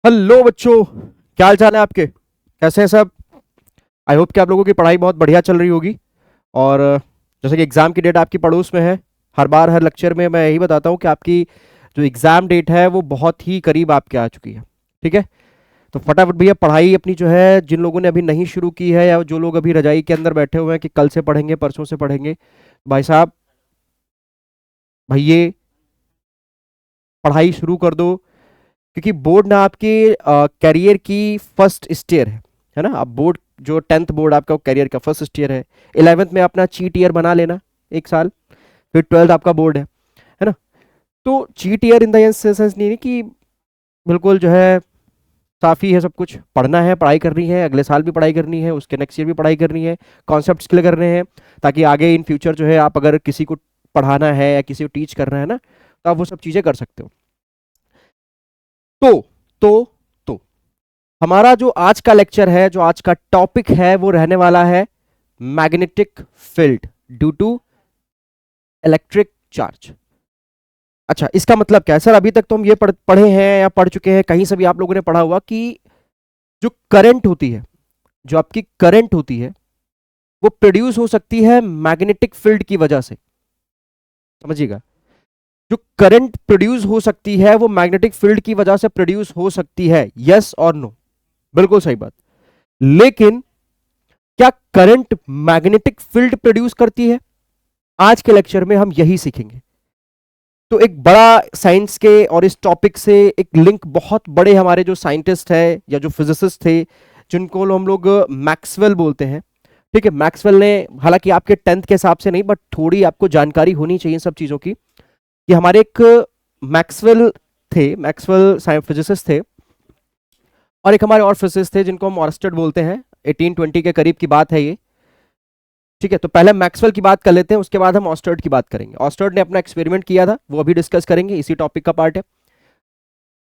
Hello बच्चों, क्या हाल चाल है आपके? कैसे हैं सब? आई होप कि आप लोगों की पढ़ाई बहुत बढ़िया चल रही होगी। और जैसे कि एग्ज़ाम की डेट आपकी पड़ोस में है, हर बार हर लेक्चर में मैं यही बताता हूँ कि आपकी जो एग्ज़ाम डेट है वो बहुत ही करीब आपके आ चुकी है। ठीक है, तो फटाफट भैया पढ़ाई अपनी जो है, जिन लोगों ने अभी नहीं शुरू की है या जो लोग अभी रजाई के अंदर बैठे हुए हैं कि कल से पढ़ेंगे परसों से पढ़ेंगे, भाई साहब भैये पढ़ाई शुरू कर दो। क्योंकि बोर्ड ना आपके करियर की फर्स्ट स्टेयर है ना। अब बोर्ड जो 10th बोर्ड आपका करियर का फर्स्ट स्टेयर है। 11th में अपना चीट ईयर बना लेना एक साल, फिर 12th आपका बोर्ड है ना। तो cheat year in the sense नहीं है कि बिल्कुल जो है काफ़ी है, सब कुछ पढ़ना है, पढ़ाई करनी है, अगले साल भी पढ़ाई करनी है, उसके नेक्स्ट ईयर भी पढ़ाई करनी है, कॉन्सेप्ट्स क्लियर करने हैं, ताकि आगे इन फ्यूचर जो है आप अगर किसी को पढ़ाना है या किसी को टीच करना है ना, तो आप वो सब चीज़ें कर सकते हो। तो तो तो हमारा जो आज का लेक्चर है, जो आज का टॉपिक है, वो रहने वाला है magnetic field due to electric charge. अच्छा, इसका मतलब क्या है सर? अभी तक तो हम ये पढ़े हैं या पढ़ चुके हैं, कहीं से भी आप लोगों ने पढ़ा हुआ कि जो करंट होती है, जो आपकी करंट होती है, वो प्रोड्यूस हो सकती है मैग्नेटिक फील्ड की वजह से। समझिएगा, जो करंट प्रोड्यूस हो सकती है वो मैग्नेटिक फील्ड की वजह से प्रोड्यूस हो सकती है। यस और नो? बिल्कुल सही बात। लेकिन क्या करंट मैग्नेटिक फील्ड प्रोड्यूस करती है? आज के लेक्चर में हम यही सीखेंगे। तो एक बड़ा साइंस के और इस टॉपिक से एक लिंक, बहुत बड़े हमारे जो साइंटिस्ट है या जो फिजिसिस्ट थे, जिनको हम लोग मैक्सवेल बोलते हैं। ठीक है, मैक्सवेल ने, हालांकि आपके 10th के हिसाब से नहीं, बट थोड़ी आपको जानकारी होनी चाहिए सब चीजों की, कि हमारे एक मैक्सवेल थे, मैक्सवेल फिजिसिस्ट थे, और एक हमारे और फिजिसिस्ट थे जिनको हम ऑर्स्टेड बोलते हैं। 1820 के करीब की बात है ये। ठीक है, तो पहले मैक्सवेल की बात कर लेते हैं, उसके बाद हम ऑस्टर्ड की बात करेंगे। ऑस्टर्ड ने अपना एक्सपेरिमेंट किया था, वो अभी डिस्कस करेंगे, इसी टॉपिक का पार्ट है।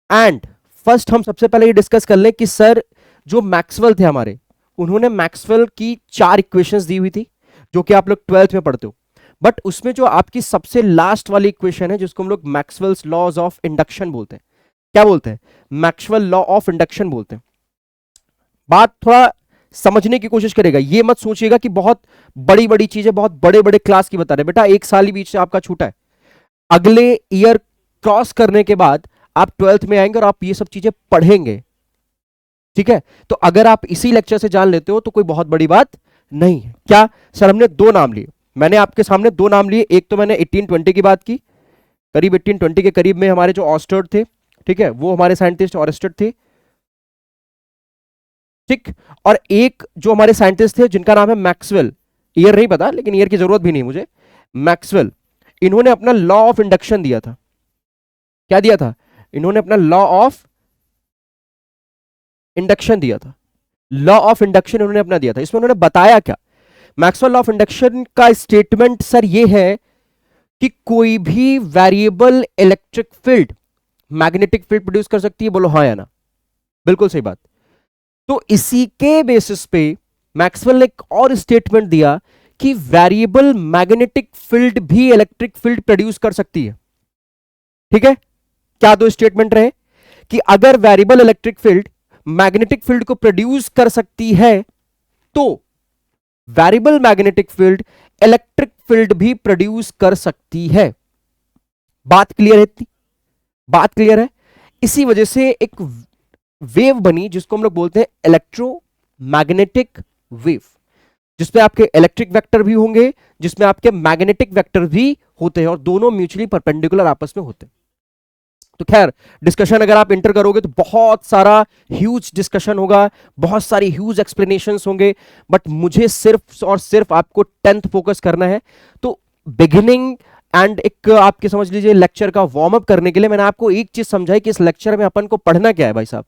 एंड फर्स्ट हम सबसे पहले ये डिस्कस कर लें कि सर, जो मैक्सवेल थे हमारे, उन्होंने मैक्सवेल की 4 इक्वेशंस दी हुई थी, जो कि आप लोग 12th में पढ़ते हो। बट उसमें जो आपकी सबसे लास्ट वाली इक्वेशन है, जिसको हम लोग मैक्सवेल्स लॉज ऑफ इंडक्शन बोलते हैं, क्या बोलते हैं? मैक्सवेल लॉ ऑफ इंडक्शन बोलते हैं। बात थोड़ा समझने की कोशिश करेगा, ये मत सोचिएगा कि बहुत बड़ी बड़ी चीजें, बहुत बड़े बड़े क्लास की बता रहे। बेटा, एक साल ही बीच से आपका छूटा है, अगले ईयर क्रॉस करने के बाद आप 12th में आएंगे और आप ये सब चीजें पढ़ेंगे। ठीक है, तो अगर आप इसी लेक्चर से जान लेते हो तो कोई बहुत बड़ी बात नहीं है। क्या सर? हमने 2 नाम लिए, मैंने आपके सामने 2 नाम लिए। एक तो मैंने 1820 की बात की, करीब 1820 के करीब में हमारे जो ऑस्टर्ड थे, ठीक है, वो हमारे साइंटिस्ट ऑर्स्टेड थे। ठीक, और एक जो हमारे साइंटिस्ट थे जिनका नाम है मैक्सवेल, ईयर नहीं पता, लेकिन ईयर की जरूरत भी नहीं मुझे, मैक्सवेल, इन्होंने अपना लॉ ऑफ इंडक्शन दिया था। क्या दिया था? इन्होंने अपना लॉ ऑफ इंडक्शन दिया था। लॉ ऑफ इंडक्शन इन्होंने अपना दिया था। इसमें उन्होंने बताया क्या? मैक्सवेल लॉ ऑफ इंडक्शन का स्टेटमेंट सर ये है कि कोई भी variable electric field magnetic field produce कर सकती है। बोलो हाँ या ना? बिल्कुल सही बात। तो इसी के बेसिस पे मैक्सवेल ने एक और स्टेटमेंट दिया कि वेरिएबल मैग्नेटिक फील्ड भी इलेक्ट्रिक फील्ड प्रोड्यूस कर सकती है। ठीक है, क्या 2 स्टेटमेंट रहे? कि अगर variable electric field magnetic field को प्रोड्यूस कर सकती है, तो variable magnetic field electric field भी प्रोड्यूस कर सकती है। बात क्लियर है? इतनी बात क्लियर है? इसी वजह से एक वेव बनी जिसको हम लोग बोलते हैं इलेक्ट्रोमैग्नेटिक वेव, जिसमें आपके इलेक्ट्रिक वेक्टर भी होंगे, जिसमें आपके मैग्नेटिक वेक्टर भी होते हैं, और दोनों म्यूचुअली परपेंडिकुलर आपस में होते हैं। तो खैर, डिस्कशन अगर आप इंटर करोगे तो बहुत सारा ह्यूज डिस्कशन होगा, बहुत सारी ह्यूज एक्सप्लेनेशंस होंगे, बट मुझे सिर्फ और सिर्फ आपको 10th फोकस करना है। तो बिगिनिंग एंड एक आपके समझ लीजिए लेक्चर का वार्म अप करने के लिए मैंने आपको एक चीज समझाई कि इस लेक्चर में अपन को पढ़ना क्या है भाई साहब।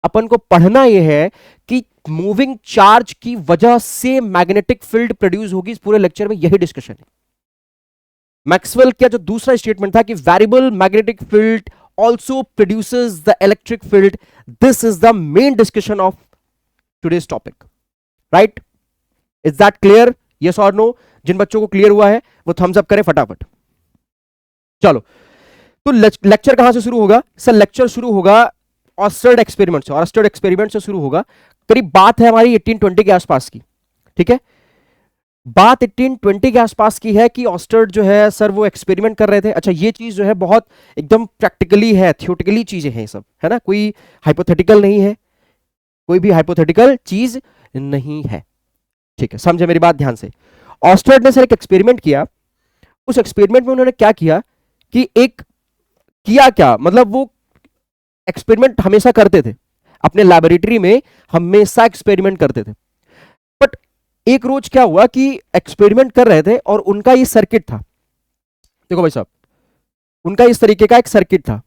अपन को पढ़ना यह है कि मूविंग चार्ज की वजह से मैग्नेटिक फील्ड प्रोड्यूस होगी। इस पूरे लेक्चर में यही डिस्कशन है। मैक्सवेल का जो दूसरा स्टेटमेंट था कि variable magnetic field also produces the electric field, this is the main discussion of today's topic. Right? Is that clear? Yes और नो? जिन बच्चों को क्लियर हुआ है वो थम्स अप करें फटाफट। चलो, तो लेक्चर कहां से शुरू होगा? सर लेक्चर शुरू होगा ऑस्टर्ड एक्सपेरिमेंट से, ऑस्टर्ड एक्सपेरिमेंट से शुरू होगा। करीब बात है हमारी 1820 के आसपास की, ठीक है। बात 1820 के आसपास की है कि ऑस्टर्ड जो है सर वो एक्सपेरिमेंट कर रहे थे। अच्छा, ये चीज जो है बहुत एकदम प्रैक्टिकली है, थियोटिकली चीजें हैं सब, है ना, कोई हाइपोथेटिकल नहीं है, कोई भी हाइपोथेटिकल चीज नहीं है, ठीक है, समझे मेरी बात ध्यान से। ऑस्टर्ड ने सर एक एक्सपेरिमेंट किया। उस एक्सपेरिमेंट में उन्होंने क्या किया कि एक किया क्या, मतलब वो एक्सपेरिमेंट हमेशा करते थे अपने लैबोरेटरी में, हमेशा एक्सपेरिमेंट करते थे। बट एक रोज क्या हुआ कि एक्सपेरिमेंट कर रहे थे और उनका ये सर्किट था, देखो भाई साहब, उनका इस तरीके का एक सर्किट था।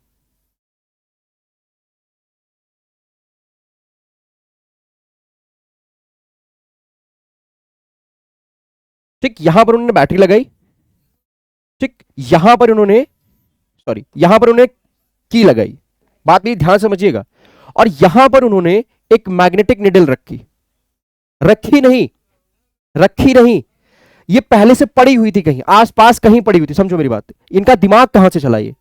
ठीक, यहां पर उन्होंने बैटरी लगाई, ठीक, यहां पर उन्होंने, सॉरी, यहां पर उन्होंने की लगाई, बात भी ध्यान समझिएगा, और यहां पर उन्होंने एक मैग्नेटिक निडल रखी, रखी नहीं, रखी नहीं, ये पहले से पड़ी हुई थी कहीं आसपास, कहीं पड़ी हुई थी, समझो मेरी बात। इनका दिमाग कहां से चला, ये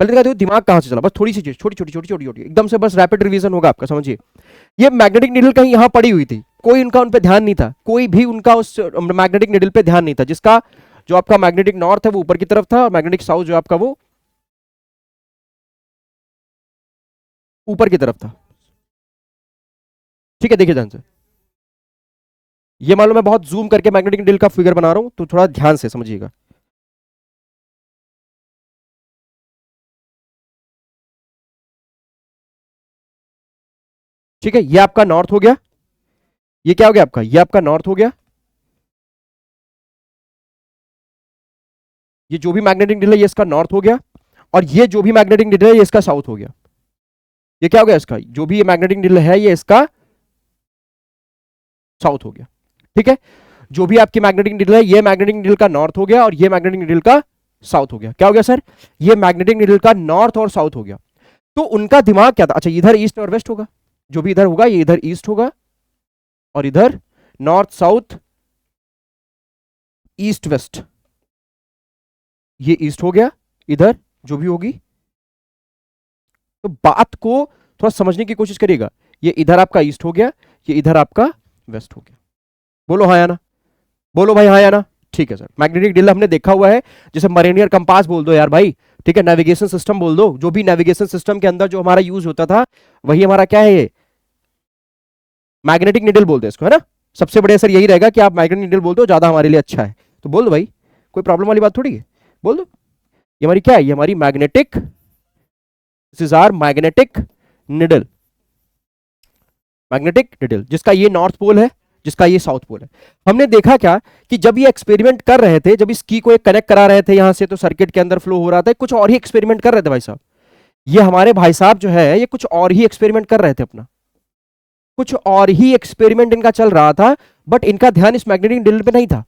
पहले दिखा दो दिमाग कहां से चला, बस थोड़ी सी चीज, छोटी छोटी छोटी छोटी छोटी एकदम से, बस रैपिड रिवीजन होगा आपका, समझिए। ये मैग्नेटिक निडल कहीं यहां पड़ी हुई थी, कोई उनका उन पे ध्यान नहीं था, कोई भी उनका उस मैग्नेटिक निडल पे ध्यान नहीं था, जिसका जो आपका मैग्नेटिक नॉर्थ है वो ऊपर की तरफ था, और मैग्नेटिक साउथ जो आपका वो ऊपर की तरफ था, ठीक है। देखिए ध्यान से, ये मान लो मैं बहुत जूम करके मैग्नेटिक निडल का फिगर बना रहा हूं, तो थोड़ा ध्यान से समझिएगा। ठीक है, ये आपका नॉर्थ हो गया, ये क्या हो गया आपका, ये आपका नॉर्थ हो गया, ये जो भी मैग्नेटिक निडल है ये इसका नॉर्थ हो गया, और ये जो भी मैग्नेटिक निडल है ये इसका साउथ हो गया। ये क्या हो गया इसका, जो भी ये मैग्नेटिक निडल है ये इसका साउथ हो गया, ठीक है। जो भी आपकी मैग्नेटिक निडल है, ये मैग्नेटिक निडल का नॉर्थ हो गया, और ये मैग्नेटिक निडल का साउथ हो गया। क्या हो गया सर, ये मैग्नेटिक निडल का नॉर्थ और साउथ हो गया। तो उनका दिमाग क्या था, अच्छा इधर ईस्ट और वेस्ट होगा, जो भी इधर होगा ये इधर ईस्ट होगा, और इधर नॉर्थ साउथ ईस्ट वेस्ट, ये ईस्ट हो गया, इधर जो भी होगी। तो बात को थोड़ा समझने की कोशिश करिएगा, ये इधर आपका ईस्ट हो गया, ये इधर आपका वेस्ट हो गया। बोलो हाँ या ना, बोलो भाई हाँ या ना। ठीक है सर, मैग्नेटिक निडल हमने देखा हुआ है, जैसे मरीनियर कंपास बोल दो यार भाई, ठीक है, नेविगेशन सिस्टम बोल दो, जो भी नेविगेशन सिस्टम के अंदर जो हमारा यूज होता था वही हमारा क्या है, ये मैग्नेटिक निडल बोलते हैं इसको, है ना। सबसे बढ़िया सर यही रहेगा कि आप मैग्नेटिक निडल बोल दो, ज्यादा हमारे लिए अच्छा है, तो बोल दो भाई, कोई प्रॉब्लम वाली बात थोड़ी है, बोल दो। ये हमारी क्या है, ये हमारी magnetic, this is our magnetic needle, magnetic needle, जिसका ये नॉर्थ पोल है, जिसका ये साउथ पोल है। हमने देखा क्या कि जब ये एक्सपेरिमेंट कर रहे थे, जब इस की को एक कनेक्ट करा रहे थे यहां से, तो सर्किट के अंदर फ्लो हो रहा था, कुछ और ही एक्सपेरिमेंट कर रहे थे भाई साहब। ये हमारे भाई साहब जो है ये कुछ और ही एक्सपेरिमेंट कर रहे थे अपना, कुछ और ही एक्सपेरिमेंट इनका चल रहा था, बट इनका ध्यान इस मैग्नेटिक निडल पे नहीं था।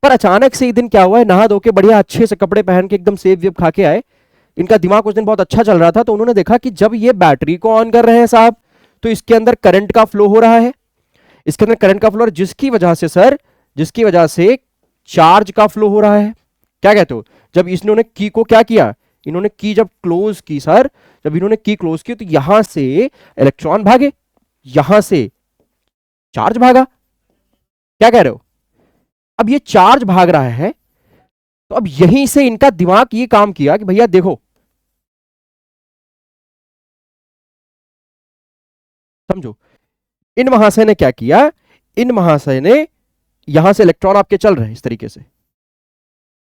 पर अचानक से एक दिन क्या हुआ है, नहा धो के बढ़िया अच्छे से कपड़े पहन के एकदम सेब वेब खा के आए, इनका दिमाग उस दिन बहुत अच्छा चल रहा था, तो उन्होंने देखा कि जब ये बैटरी को ऑन कर रहे हैं साहब, तो इसके अंदर करंट का फ्लो हो रहा है, इसके अंदर करंट का फ्लो, जिसकी वजह से सर, जिसकी वजह से चार्ज का फ्लो हो रहा है। क्या कहते हो, जब इन्होंने की को क्या किया, इन्होंने की जब क्लोज की सर, जब इन्होंने की क्लोज की, तो यहां से इलेक्ट्रॉन भागे, यहां से चार्ज भागा। क्या कह रहे हो, अब ये चार्ज भाग रहा है, तो अब यहीं से इनका दिमाग ये काम किया कि भैया देखो, समझो, इन महाशय ने क्या किया, इन महाशय ने यहां से इलेक्ट्रॉन आपके चल रहे हैं इस तरीके से,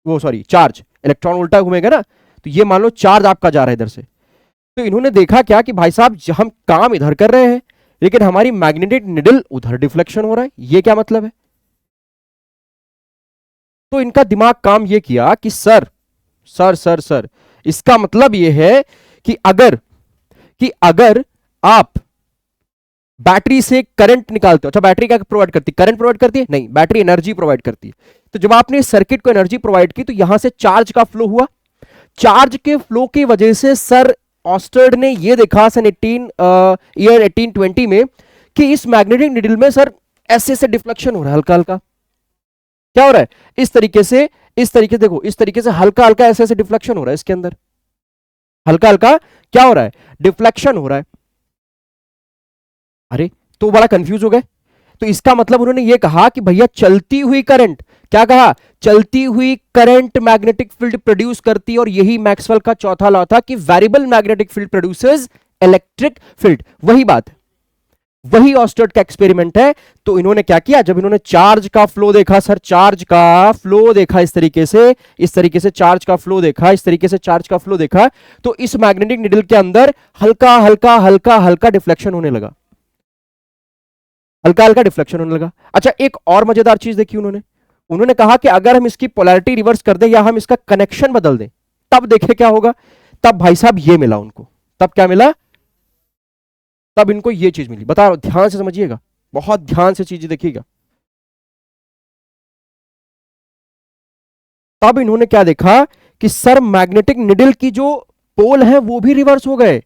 वो सॉरी चार्ज, इलेक्ट्रॉन उल्टा घूमेगा ना, तो ये मान लो चार्ज आपका जा रहा है इधर से। तो इन्होंने देखा क्या कि भाई साहब हम काम इधर कर रहे हैं, लेकिन हमारी मैग्नेटिक निडल उधर डिफ्लेक्शन हो रहा है, ये क्या मतलब है। तो इनका दिमाग काम ये किया कि सर सर सर सर इसका मतलब ये है कि अगर आप बैटरी से करंट निकालते हो, अच्छा बैटरी क्या प्रोवाइड करती है, करंट प्रोवाइड करती है, नहीं, बैटरी एनर्जी प्रोवाइड करती है। तो जब आपने सर्किट को एनर्जी प्रोवाइड की, तो यहां से चार्ज का फ्लो हुआ, चार्ज के फ्लो की वजह से सर ऑस्टर्ड ने यह देखा सन 1820 में कि इस मैग्नेटिक निडल में सर ऐसे ऐसे डिफ्लेक्शन हो रहा है, हल्का हल्का, क्या हो रहा है, इस तरीके से, इस तरीके देखो, इस तरीके से हल्का हल्का ऐसे ऐसे डिफ्लेक्शन हो रहा है इसके अंदर, हल्का हल्का क्या हो रहा है, डिफ्लेक्शन हो रहा है। अरे तो बड़ा कंफ्यूज हो गए। तो इसका मतलब उन्होंने ये कहा कि भैया चलती हुई करंट, क्या कहा, चलती हुई करंट मैग्नेटिक फील्ड प्रोड्यूस करती है, और यही मैक्सवेल का चौथा लॉ था कि variable magnetic field produces electric field. वही बात है, वही ऑस्टर्ड का एक्सपेरिमेंट है। तो इन्होंने क्या किया, जब इन्होंने चार्ज का फ्लो देखा, सर चार्ज का फ्लो देखा इस तरीके से चार्ज का फ्लो देखा, इस तरीके से चार्ज का फ्लो देखा, तो इस मैग्नेटिक निडल के अंदर हल्का हल्का हल्का हल्का डिफ्लेक्शन होने लगा, हल्का हल्का डिफ्लेक्शन होने लगा। अच्छा एक और मजेदार चीज देखी उन्होंने, उन्होंने कहा कि अगर हम इसकी पोलैरिटी रिवर्स कर दें या हम इसका कनेक्शन बदल दें, तब देखे क्या होगा। तब भाई साहब ये मिला उनको, तब क्या मिला, तब इनको ये चीज मिली। बता रहा हूं, ध्यान से समझिएगा, बहुत ध्यान से चीजें देखिएगा। तब इन्होंने क्या देखा कि सर मैग्नेटिक निडल की जो पोल है वो भी रिवर्स हो गए,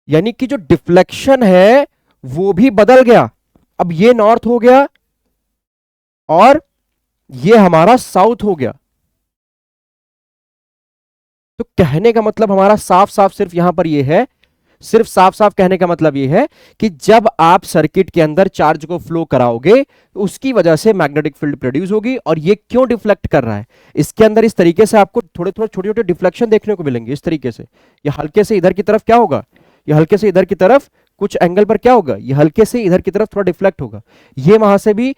यानी कि जो डिफ्लेक्शन है वो भी बदल गया। अब ये नॉर्थ हो गया और ये हमारा साउथ हो गया। तो कहने का मतलब हमारा साफ साफ सिर्फ यहां पर ये है, सिर्फ साफ साफ कहने का मतलब ये है कि जब आप सर्किट के अंदर चार्ज को फ्लो कराओगे तो उसकी वजह से मैग्नेटिक फील्ड प्रोड्यूस होगी। और ये क्यों डिफ्लेक्ट कर रहा है, इसके अंदर इस तरीके से आपको थोड़े थोड़े छोटे छोटे डिफ्लेक्शन देखने को मिलेंगे। इस तरीके से ये हल्के से इधर की तरफ क्या होगा, ये हल्के से इधर की तरफ कुछ एंगल पर क्या होगा, ये हल्के से इधर की तरफ थोड़ा डिफ्लेक्ट होगा, ये वहां से भी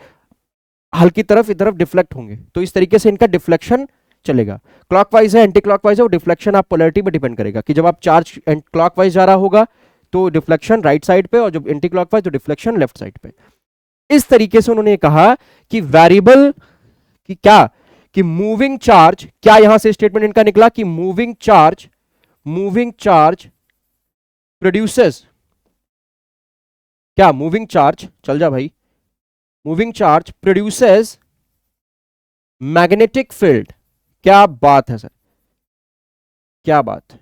हल्की तरफ इधर डिफ्लेक्ट होंगे। तो इस तरीके से इनका डिफ्लेक्शन चलेगा। क्लॉकवाइज है, एंटी क्लॉकवाइज है, वो डिफ्लेक्शन आप पोलैरिटी पे डिपेंड करेगा कि जब आप चार्ज क्लॉकवाइज जा रहा होगा तो डिफ्लेक्शन राइट साइड पे, और जब एंटी क्लॉकवाइज तो डिफ्लेक्शन लेफ्ट साइड पे। इस तरीके से उन्होंने कहा कि वेरिएबल कि क्या, कि मूविंग चार्ज, क्या यहां से स्टेटमेंट इनका निकला कि मूविंग चार्ज प्रोड्यूसेस, क्या मूविंग चार्ज, चल जा भाई, moving charge produces magnetic field. क्या बात है सर, क्या बात,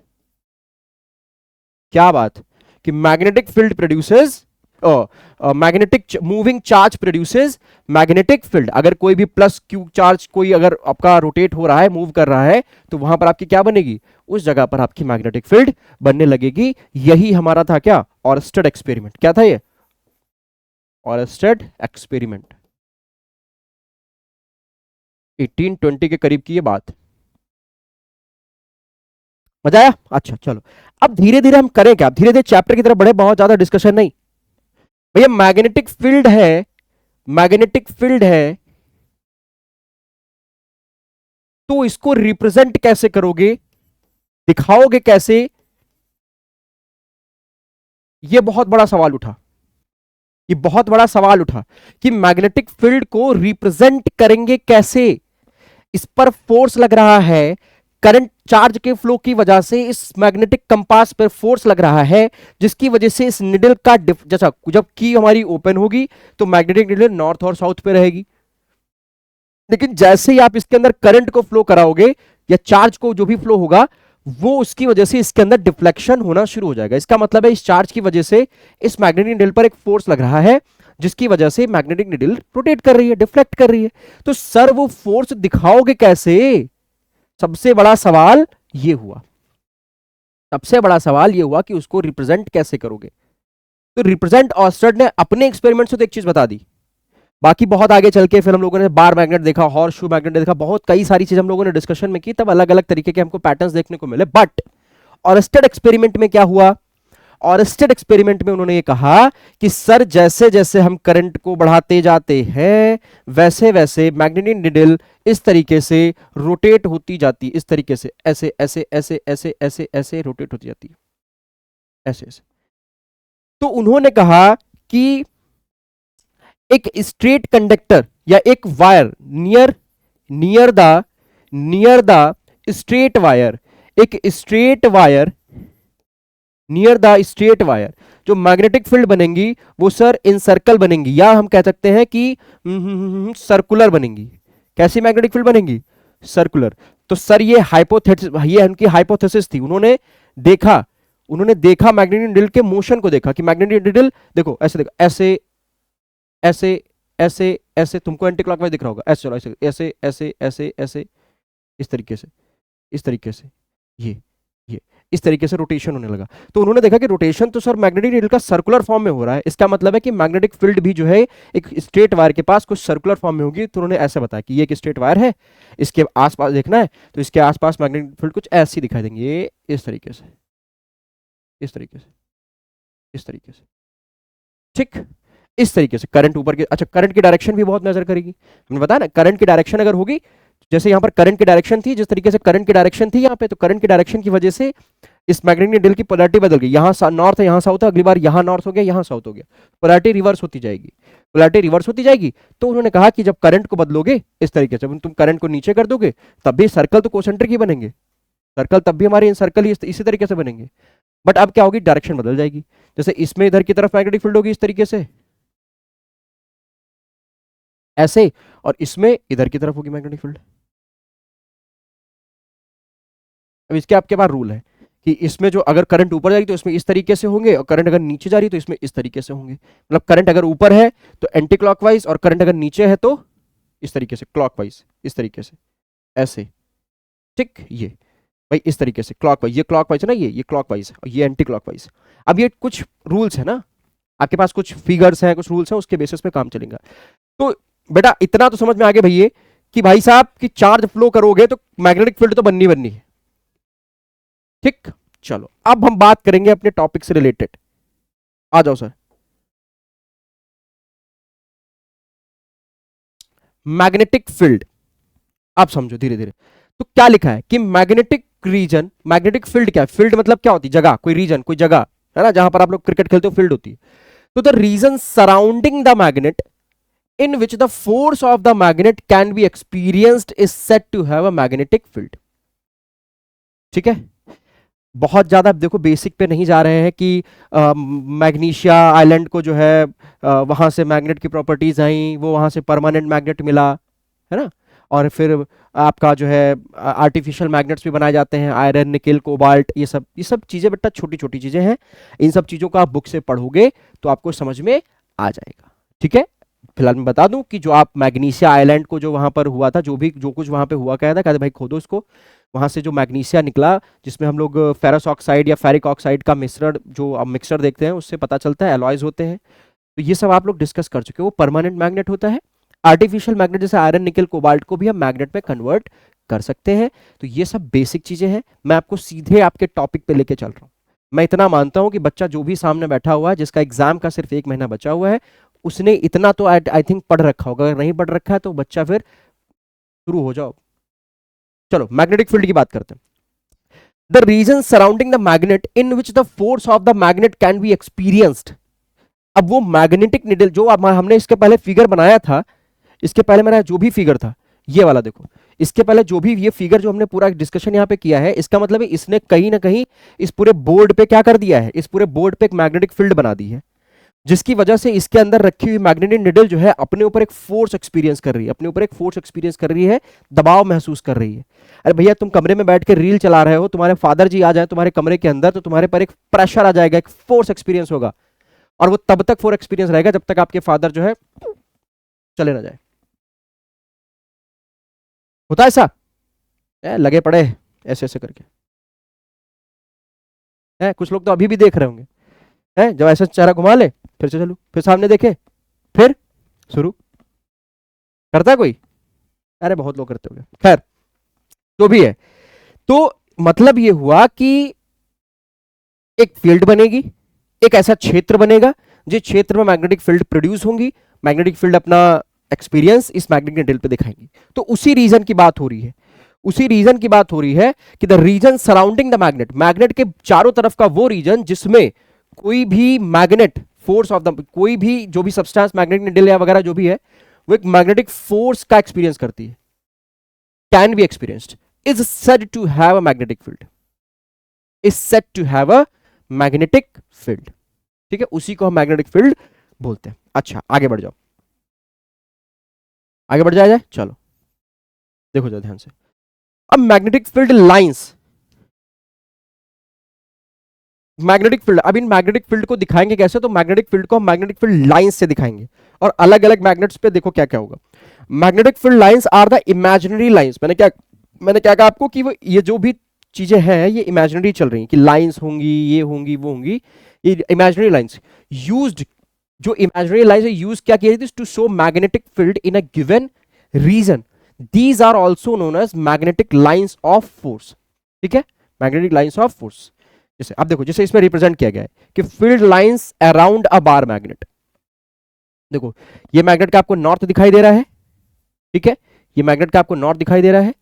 क्या बात, कि magnetic field produces, magnetic moving charge produces magnetic field. अगर कोई भी प्लस क्यू चार्ज कोई अगर आपका रोटेट हो रहा है, मूव कर रहा है, तो वहां पर आपकी क्या बनेगी, उस जगह पर आपकी मैग्नेटिक फील्ड बनने लगेगी। यही हमारा था क्या, ऑरस्टेड एक्सपेरिमेंट। क्या था ये, ऑरस्टेड एक्सपेरिमेंट, 1820 के करीब की ये बात। मजा आया, अच्छा चलो अब धीरे धीरे हम करें क्या, धीरे धीरे चैप्टर की तरफ बढ़े, बहुत ज्यादा डिस्कशन नहीं। भैया मैग्नेटिक फील्ड है, मैग्नेटिक फील्ड है, तो इसको रिप्रेजेंट कैसे करोगे, दिखाओगे कैसे, ये बहुत बड़ा सवाल उठा, ये बहुत बड़ा सवाल उठा कि मैग्नेटिक फील्ड को रिप्रेजेंट करेंगे कैसे। इस पर फोर्स लग रहा है, करंट चार्ज के फ्लो की वजह से इस मैग्नेटिक कंपास पर फोर्स लग रहा है, जिसकी वजह से इस निडल का जैसा जब की हमारी ओपन होगी तो मैग्नेटिक निडल नॉर्थ और साउथ पे रहेगी, लेकिन जैसे ही आप इसके अंदर करंट को फ्लो कराओगे या चार्ज को जो भी फ्लो होगा, वो उसकी वजह से इसके अंदर डिफ्लेक्शन होना शुरू हो जाएगा। इसका मतलब है इस चार्ज की वजह से इस मैग्नेटिक निडल पर एक फोर्स लग रहा है, जिसकी वजह से मैग्नेटिक निडल रोटेट कर रही है, डिफ्लेक्ट कर रही है। तो सर वो फोर्स दिखाओगे कैसे, सबसे बड़ा सवाल ये हुआ, सबसे बड़ा सवाल ये हुआ कि उसको रिप्रेजेंट कैसे करोगे। तो रिप्रेजेंट ऑस्टर्ड ने अपने एक्सपेरिमेंट से तो एक चीज बता दी, बाकी बहुत आगे चल के फिर हम लोगों ने बार मैग्नेट देखा, हॉर्स शू मैग्नेट देखा, बहुत कई सारी चीज हम लोगों ने डिस्कशन में की, तब अलग अलग तरीके के हमको पैटर्न्स देखने को मिले। बट ऑरस्टेड एक्सपेरिमेंट में क्या हुआ, ऑरस्टेड एक्सपेरिमेंट में उन्होंने ये कहा कि सर जैसे जैसे हम करंट को बढ़ाते जाते हैं वैसे वैसे मैग्नेटिक निडल इस तरीके से रोटेट होती जाती, इस तरीके से ऐसे ऐसे ऐसे ऐसे ऐसे ऐसे रोटेट होती जाती है, ऐसे ऐसे। तो उन्होंने कहा कि एक स्ट्रेट कंडक्टर या एक wire near near the straight wire, एक straight wire near the straight wire, जो मैग्नेटिक फील्ड बनेंगी वो सर इन सर्कल बनेंगी, या हम कह सकते हैं कि सर्कुलर बनेंगी। कैसी मैग्नेटिक फील्ड बनेंगी, सर्कुलर। तो सर ये हाइपोथेसिस, ये उनकी हाइपोथेसिस थी। उन्होंने देखा मैग्नेटिक निडल के मोशन को देखा कि मैग्नेटिक निडल देखो ऐसे, देखो ऐसे ऐसे ऐसे ऐसे, तुमको एंटी क्लॉकवाइज दिख रहा होगा, ऐसे चलो ऐसे ऐसे ऐसे ऐसे ऐसे, इस तरीके से, इस तरीके से, ये इस तरीके से रोटेशन होने लगा। तो उन्होंने देखा कि रोटेशन तो सर मैग्नेटिक नीडल का सर्कुलर फॉर्म में हो रहा है, इसका मतलब है कि मैग्नेटिक फील्ड भी जो है एक स्ट्रेट वायर के पास कुछ सर्कुलर फॉर्म में होगी। तो उन्होंने ऐसे बताया कि ये एक स्ट्रेट वायर है, इसके आसपास देखना है तो इसके आसपास मैग्नेटिक फील्ड कुछ ऐसी दिखाई देंगे, ये इस तरीके से, इस तरीके से, इस तरीके से, ठीक, इस तरीके से। करंट ऊपर के, अच्छा करंट की डायरेक्शन भी बहुत मैटर करेगी, हमने बताया ना, करंट की डायरेक्शन अगर होगी, जैसे यहाँ पर करंट की डायरेक्शन थी, जिस तरीके से करंट की डायरेक्शन थी यहाँ पे, तो करंट की डायरेक्शन की वजह से इस मैग्नेटिक नीडल की पोलैरिटी बदल गई, यहाँ नॉर्थ है यहाँ साउथ है, अगली बार यहाँ नॉर्थ हो गया यहाँ साउथ हो गया, पोलैरिटी रिवर्स होती जाएगी, पोलैरिटी रिवर्स होती जाएगी। तो उन्होंने कहा कि जब करंट को बदलोगे इस तरीके से, तुम करंट को नीचे कर दोगे तब भी सर्कल तो कोसेंट्रिक ही बनेंगे, सर्कल तब भी हमारे सर्कल ही इसी तरीके से बनेंगे, बट अब क्या होगी, डायरेक्शन बदल जाएगी। जैसे इसमें इधर की तरफ मैग्नेटिक फील्ड होगी इस तरीके से ऐसे, और इसमें इधर की तरफ होगी मैग्नेटिक फील्ड। अब इसके आपके पास रूल है कि इसमें जो अगर करंट ऊपर जाएगी तो इसमें इस तरीके से होंगे, और करंट अगर नीचे जा रही है तो इसमें इस तरीके से होंगे। मतलब करंट अगर ऊपर है तो एंटी क्लॉकवाइज, और करंट अगर नीचे है तो इस तरीके से क्लॉकवाइज, इस तरीके से ऐसे, ठीक, ये भाई इस तरीके से क्लॉकवाइज, ये क्लॉकवाइज है ना, ये क्लॉकवाइज और ये एंटी क्लॉकवाइज। अब ये कुछ रूल्स है ना, आपके पास कुछ फिगर्स हैं, कुछ रूल्स हैं, उसके बेसिस पे काम चलेगा। तो बेटा इतना तो समझ में आ गया भैया कि भाई साहब कि चार्ज फ्लो करोगे तो मैग्नेटिक फील्ड तो बननी है, ठीक। चलो अब हम बात करेंगे अपने टॉपिक से रिलेटेड, आ जाओ सर। मैग्नेटिक फील्ड, आप समझो धीरे धीरे। तो क्या लिखा है कि मैग्नेटिक रीजन, मैग्नेटिक फील्ड क्या है, फील्ड मतलब क्या होती है, जगह, कोई रीजन, कोई जगह है ना, जहां पर आप लोग क्रिकेट खेलते हो फील्ड होती है। तो the region surrounding the magnet in which the force of the magnet can be experienced is said to have a magnetic field। ठीक है, बहुत ज्यादा देखो बेसिक पे नहीं जा रहे हैं कि मैग्नीशिया आइलैंड को जो है वहां से मैग्नेट की प्रॉपर्टीज आई, वो वहां से परमानेंट मैग्नेट मिला, है ना, और फिर आपका जो है आर्टिफिशियल मैग्नेट्स भी बनाए जाते हैं, आयरन, निकेल, कोबाल्ट, ये सब चीजें बेटा छोटी छोटी चीजें हैं। इन सब चीजों को आप बुक से पढ़ोगे तो आपको समझ में आ जाएगा, ठीक है। फिलहाल मैं बता दूं कि जो आप मैग्नीशिया आइलैंड को जो वहां पर हुआ था, जो कुछ वहां पे हुआ, कहते भाई खोदो इसको, वहां से जो मैग्नीशिया निकला, जिसमें हम लोग फेरस ऑक्साइड या फेरिक ऑक्साइड का मिश्रण, जो आप मिक्सचर देखते हैं उससे पता चलता है, एलॉयज होते हैं। तो ये सब आप लोग डिस्कस कर चुके हो। वो परमानेंट मैग्नेट होता है, आर्टिफिशियल मैग्नेट जैसे आयरन, निकेल, कोबाल्ट को भी हम मैग्नेट में कन्वर्ट कर सकते हैं। तो ये सब बेसिक चीजें हैं, मैं आपको सीधे आपके टॉपिक पे लेके चल रहा हूँ। मैं इतना मानता हूं कि बच्चा जो भी सामने बैठा हुआ है, जिसका एग्जाम का सिर्फ 1 महीना बचा हुआ है, उसने इतना तो आई थिंक पढ़ रखा होगा। अगर नहीं पढ़ रखा है तो बच्चा फिर शुरू हो जाओ। चलो मैग्नेटिक फील्ड की बात करते हैं। The region surrounding the magnet in which the force of the magnet can be experienced. अब वो मैग्नेटिक निडल जो हमने इसके पहले फिगर बनाया था, इसके पहले मेरा जो भी फिगर था ये वाला देखो, इसके पहले जो भी ये फिगर जो हमने पूरा डिस्कशन यहां पे किया है, इसका मतलब है इसने कहीं ना कहीं इस पूरे बोर्ड पे क्या कर दिया है, इस पूरे बोर्ड पे एक मैग्नेटिक फील्ड बना दी है, जिसकी वजह से इसके अंदर रखी हुई मैग्नेटिक निडल जो है अपने ऊपर एक फोर्स एक्सपीरियंस कर रही है, अपने ऊपर एक फोर्स एक्सपीरियंस कर रही है, दबाव महसूस कर रही है। अरे भैया तुम कमरे में बैठ के रील चला रहे हो, तुम्हारे फादर जी आ जाए तुम्हारे कमरे के अंदर, तो तुम्हारे पर एक प्रेशर आ जाएगा, एक फोर्स एक्सपीरियंस होगा, और वो तब तक फोर्स एक्सपीरियंस रहेगा जब तक आपके फादर जो है चले ना जाए। होता है ऐसा, लगे पड़े ऐसे ऐसे करके, कुछ लोग तो अभी भी देख रहे होंगे, जब ऐसा चेहरा घुमा ले फिर से चलू, फिर सामने देखे, फिर शुरू। करता है कोई? अरे बहुत लोग करते होंगे, खैर जो भी है। तो मतलब ये हुआ कि एक फील्ड बनेगी, एक ऐसा क्षेत्र बनेगा जिस क्षेत्र में मैग्नेटिक फील्ड प्रोड्यूस होंगी, मैग्नेटिक फील्ड अपना एक्सपीरियंस इस मैग्नेटिक निडल पे दिखाएंगी। तो उसी रीजन की बात हो रही है, उसी रीजन की बात हो रही है कि the region surrounding the magnet, magnet के चारों तरफ का वो रीजन जिसमें कोई भी मैग्नेट फोर्स ऑफ द, कोई भी जो भी सब्सटेंस मैग्नेटिक निडल या वगैरह जो भी है, वो एक मैग्नेटिक फोर्स का एक्सपीरियंस करती है, can be experienced, is said to have a magnetic field, is said to have a magnetic field. ठीक है, उसी को हम मैग्नेटिक फील्ड बोलते हैं। अच्छा आगे बढ़ जाओ, आगे बढ़ जाए, चलो देखो जरा ध्यान से। अब magnetic field lines, magnetic field, अब इन मैग्नेटिक फील्ड को दिखाएंगे कैसे, तो मैग्नेटिक फील्ड को हम मैग्नेटिक फील्ड लाइंस से दिखाएंगे, और अलग अलग मैग्नेट्स पे देखो क्या क्या होगा। Magnetic field lines are the imaginary lines, मैंने क्या कहा आपको कि वो ये जो भी चीजें हैं ये इमेजिनरी चल रही हैं कि लाइंस होंगी, ये होंगी, वो होंगी, ये इमेजिनरी लाइंस यूज्ड, जो इमेजिनरी लाइंस है यूज क्या किया to show magnetic field in a given region, these are also known as magnetic lines of force. ठीक है, मैग्नेटिक लाइंस ऑफ फोर्स। जैसे आप देखो, जैसे इसमें रिप्रेजेंट किया गया है कि फील्ड लाइंस अराउंड अ बार मैग्नेट। देखो ये मैग्नेट का आपको नॉर्थ दिखाई दे रहा है, ठीक है, ये मैग्नेट का आपको नॉर्थ दिखाई दे रहा है,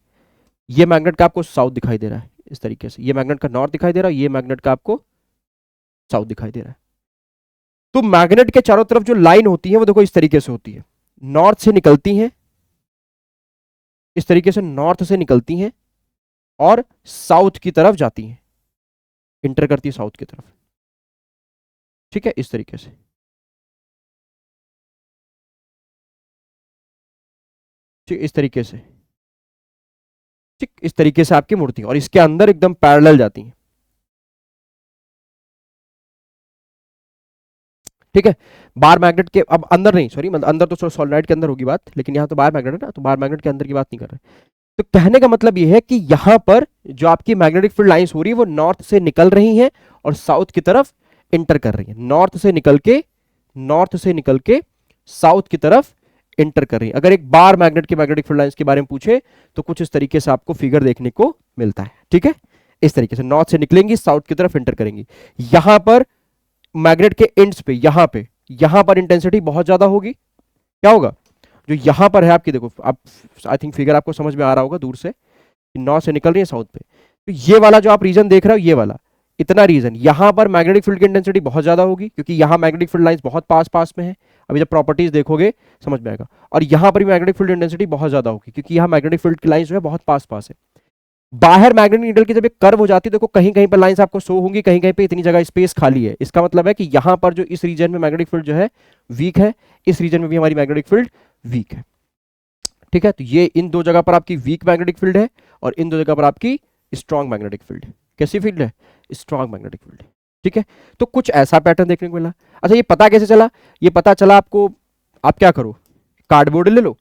ये मैग्नेट का आपको साउथ दिखाई दे रहा है, इस तरीके से ये मैग्नेट का नॉर्थ दिखाई दे रहा है, ये मैग्नेट का आपको साउथ दिखाई दे रहा है। तो मैग्नेट के चारों तरफ जो लाइन होती है वो देखो इस तरीके से होती है, नॉर्थ से निकलती हैं, इस तरीके से नॉर्थ से निकलती हैं और साउथ की तरफ जाती हैं, इंटर करती है साउथ की तरफ। ठीक है, इस तरीके से। ठीक, इस तरीके से, ठीक इस तरीके से आपकी मुड़ती है और इसके अंदर एकदम पैरेलल जाती हैं। ठीक है, बार मैग्नेट के अब अंदर नहीं, सॉरी मतलब अंदर तो सोलेनोइड के अंदर होगी बात, लेकिन यहां तो बार मैग्नेट है ना, तो बार मैग्नेट के अंदर की बात नहीं कर रहे। तो कहने का मतलब ये है कि यहां पर जो आपकी मैग्नेटिक फील्ड लाइंस हो रही है वो नॉर्थ से निकल रही हैं और साउथ की तरफ इंटर कर रही है, नॉर्थ से निकल के साउथ की तरफ इंटर कर रही है। अगर एक बार मैग्नेट की मैग्नेटिक फील्ड लाइंस के बारे में पूछे तो कुछ इस तरीके से आपको फिगर देखने को मिलता है। ठीक है, इस तरीके से नॉर्थ से निकलेंगी, साउथ की तरफ इंटर करेंगी। यहां पर मैग्नेट के एंड्स पे यहां पर इंटेंसिटी बहुत ज्यादा होगी, क्या होगा, जो यहां पर है आपकी, देखो आप आई थिंक फिगर आपको समझ में आ रहा होगा दूर से, नॉर्थ से निकल रही है साउथ पे, तो ये वाला जो आप रीजन देख रहे हो, ये वाला इतना रीजन, यहां पर मैग्नेटिक फील्ड की इंटेंसिटी बहुत ज्यादा होगी क्योंकि यहां मैग्नेटिक फील्ड लाइंस बहुत पास पास में है। अभी जब प्रॉपर्टीज देखोगे समझ में आएगा। और यहां पर भी मैग्नेटिक फील्ड इंटेंसिटी बहुत ज्यादा होगी क्योंकि यहां मैग्नेटिक फील्ड की लाइंस जो है बहुत पास पास है। बाहर मैग्नेटिक नीडल की जब एक कर्व हो जाती है, देखो कहीं कहीं पर लाइंस आपको शो होंगी, कहीं कहीं पे इतनी जगह स्पेस खाली है। इसका मतलब है कि यहां पर जो इस रीजन में मैग्नेटिक फील्ड जो है वीक है, इस रीजन में भी हमारी मैग्नेटिक फील्ड वीक है। ठीक है, तो ये इन दो जगह पर आपकी वीक मैग्नेटिक फील्ड है और इन दो जगह पर आपकी स्ट्रॉन्ग मैग्नेटिक फील्ड है। कैसी फील्ड है, स्ट्रॉन्ग मैग्नेटिक फील्ड है। ठीक है, तो कुछ ऐसा पैटर्न देखने को मिला। अच्छा ये पता कैसे चला, ये पता चला आपको, आप क्या करो, कार्डबोर्ड ले लो,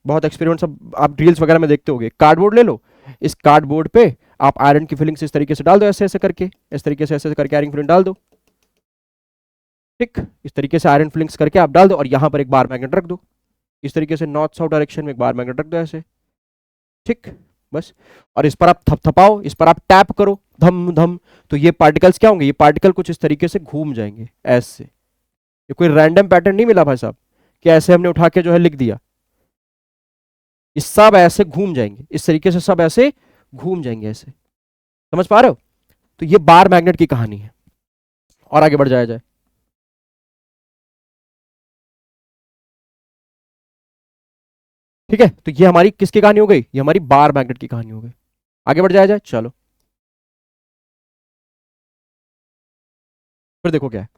बहुत एक्सपेरिमेंट सब आप रील्स वगैरह में देखते होगे, कार्डबोर्ड ले लो, इस कार्डबोर्ड पे आप आयरन की फिलिंग्स इस तरीके से डाल दो, ऐसे ऐसे करके, इस तरीके से ऐसे करके आयरन फिलिंग डाल दो। ठीक, इस तरीके से आयरन फिलिंग्स करके आप डाल दो और यहां पर एक बार मैग्नेट रख दो, इस तरीके से नॉर्थ साउथ डायरेक्शन में एक बार मैग्नेट रख दो ऐसे। ठीक, बस, और इस पर आप थपथपाओ, इस पर आप टैप करो धम धम, तो ये पार्टिकल्स क्या होंगे, ये पार्टिकल कुछ इस तरीके से घूम जाएंगे ऐसे। ये कोई रैंडम पैटर्न नहीं मिला भाई साहब कि ऐसे हमने उठा के जो है लिख दिया, ये सब ऐसे घूम जाएंगे, इस तरीके से सब ऐसे घूम जाएंगे ऐसे। समझ पा रहे हो, तो ये बार मैग्नेट की कहानी है। और आगे बढ़ जाया जाए, ठीक है, तो ये हमारी किसकी कहानी हो गई, ये हमारी बार मैग्नेट की कहानी हो गई। आगे बढ़ जाया जाए, चलो फिर देखो क्या है।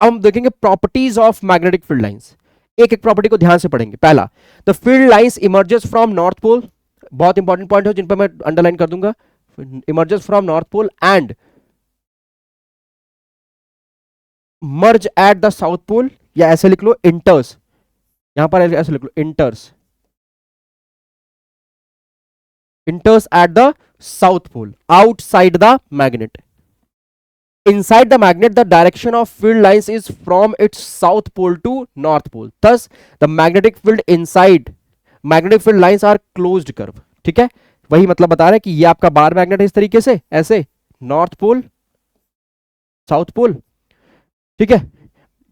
अब हम देखेंगे properties of magnetic field lines, एक एक प्रॉपर्टी को ध्यान से पढ़ेंगे। पहला, the field lines emerges from north pole, बहुत इंपॉर्टेंट पॉइंट है जिन पर मैं अंडरलाइन कर दूंगा, emerges from north pole and merge at the south pole, या ऐसे लिख लो इंटर्स, यहां पर ऐसे लिख लो enters, enters at the south pole outside the magnet. Inside the magnet, the direction of field lines is from its south pole to north pole. Thus, the magnetic field inside magnetic field lines are closed curve. ठीक है, वही मतलब बता रहे हैं कि ये आपका बार मैग्नेट है इस तरीके से, ऐसे नॉर्थ पोल साउथ पोल। ठीक है,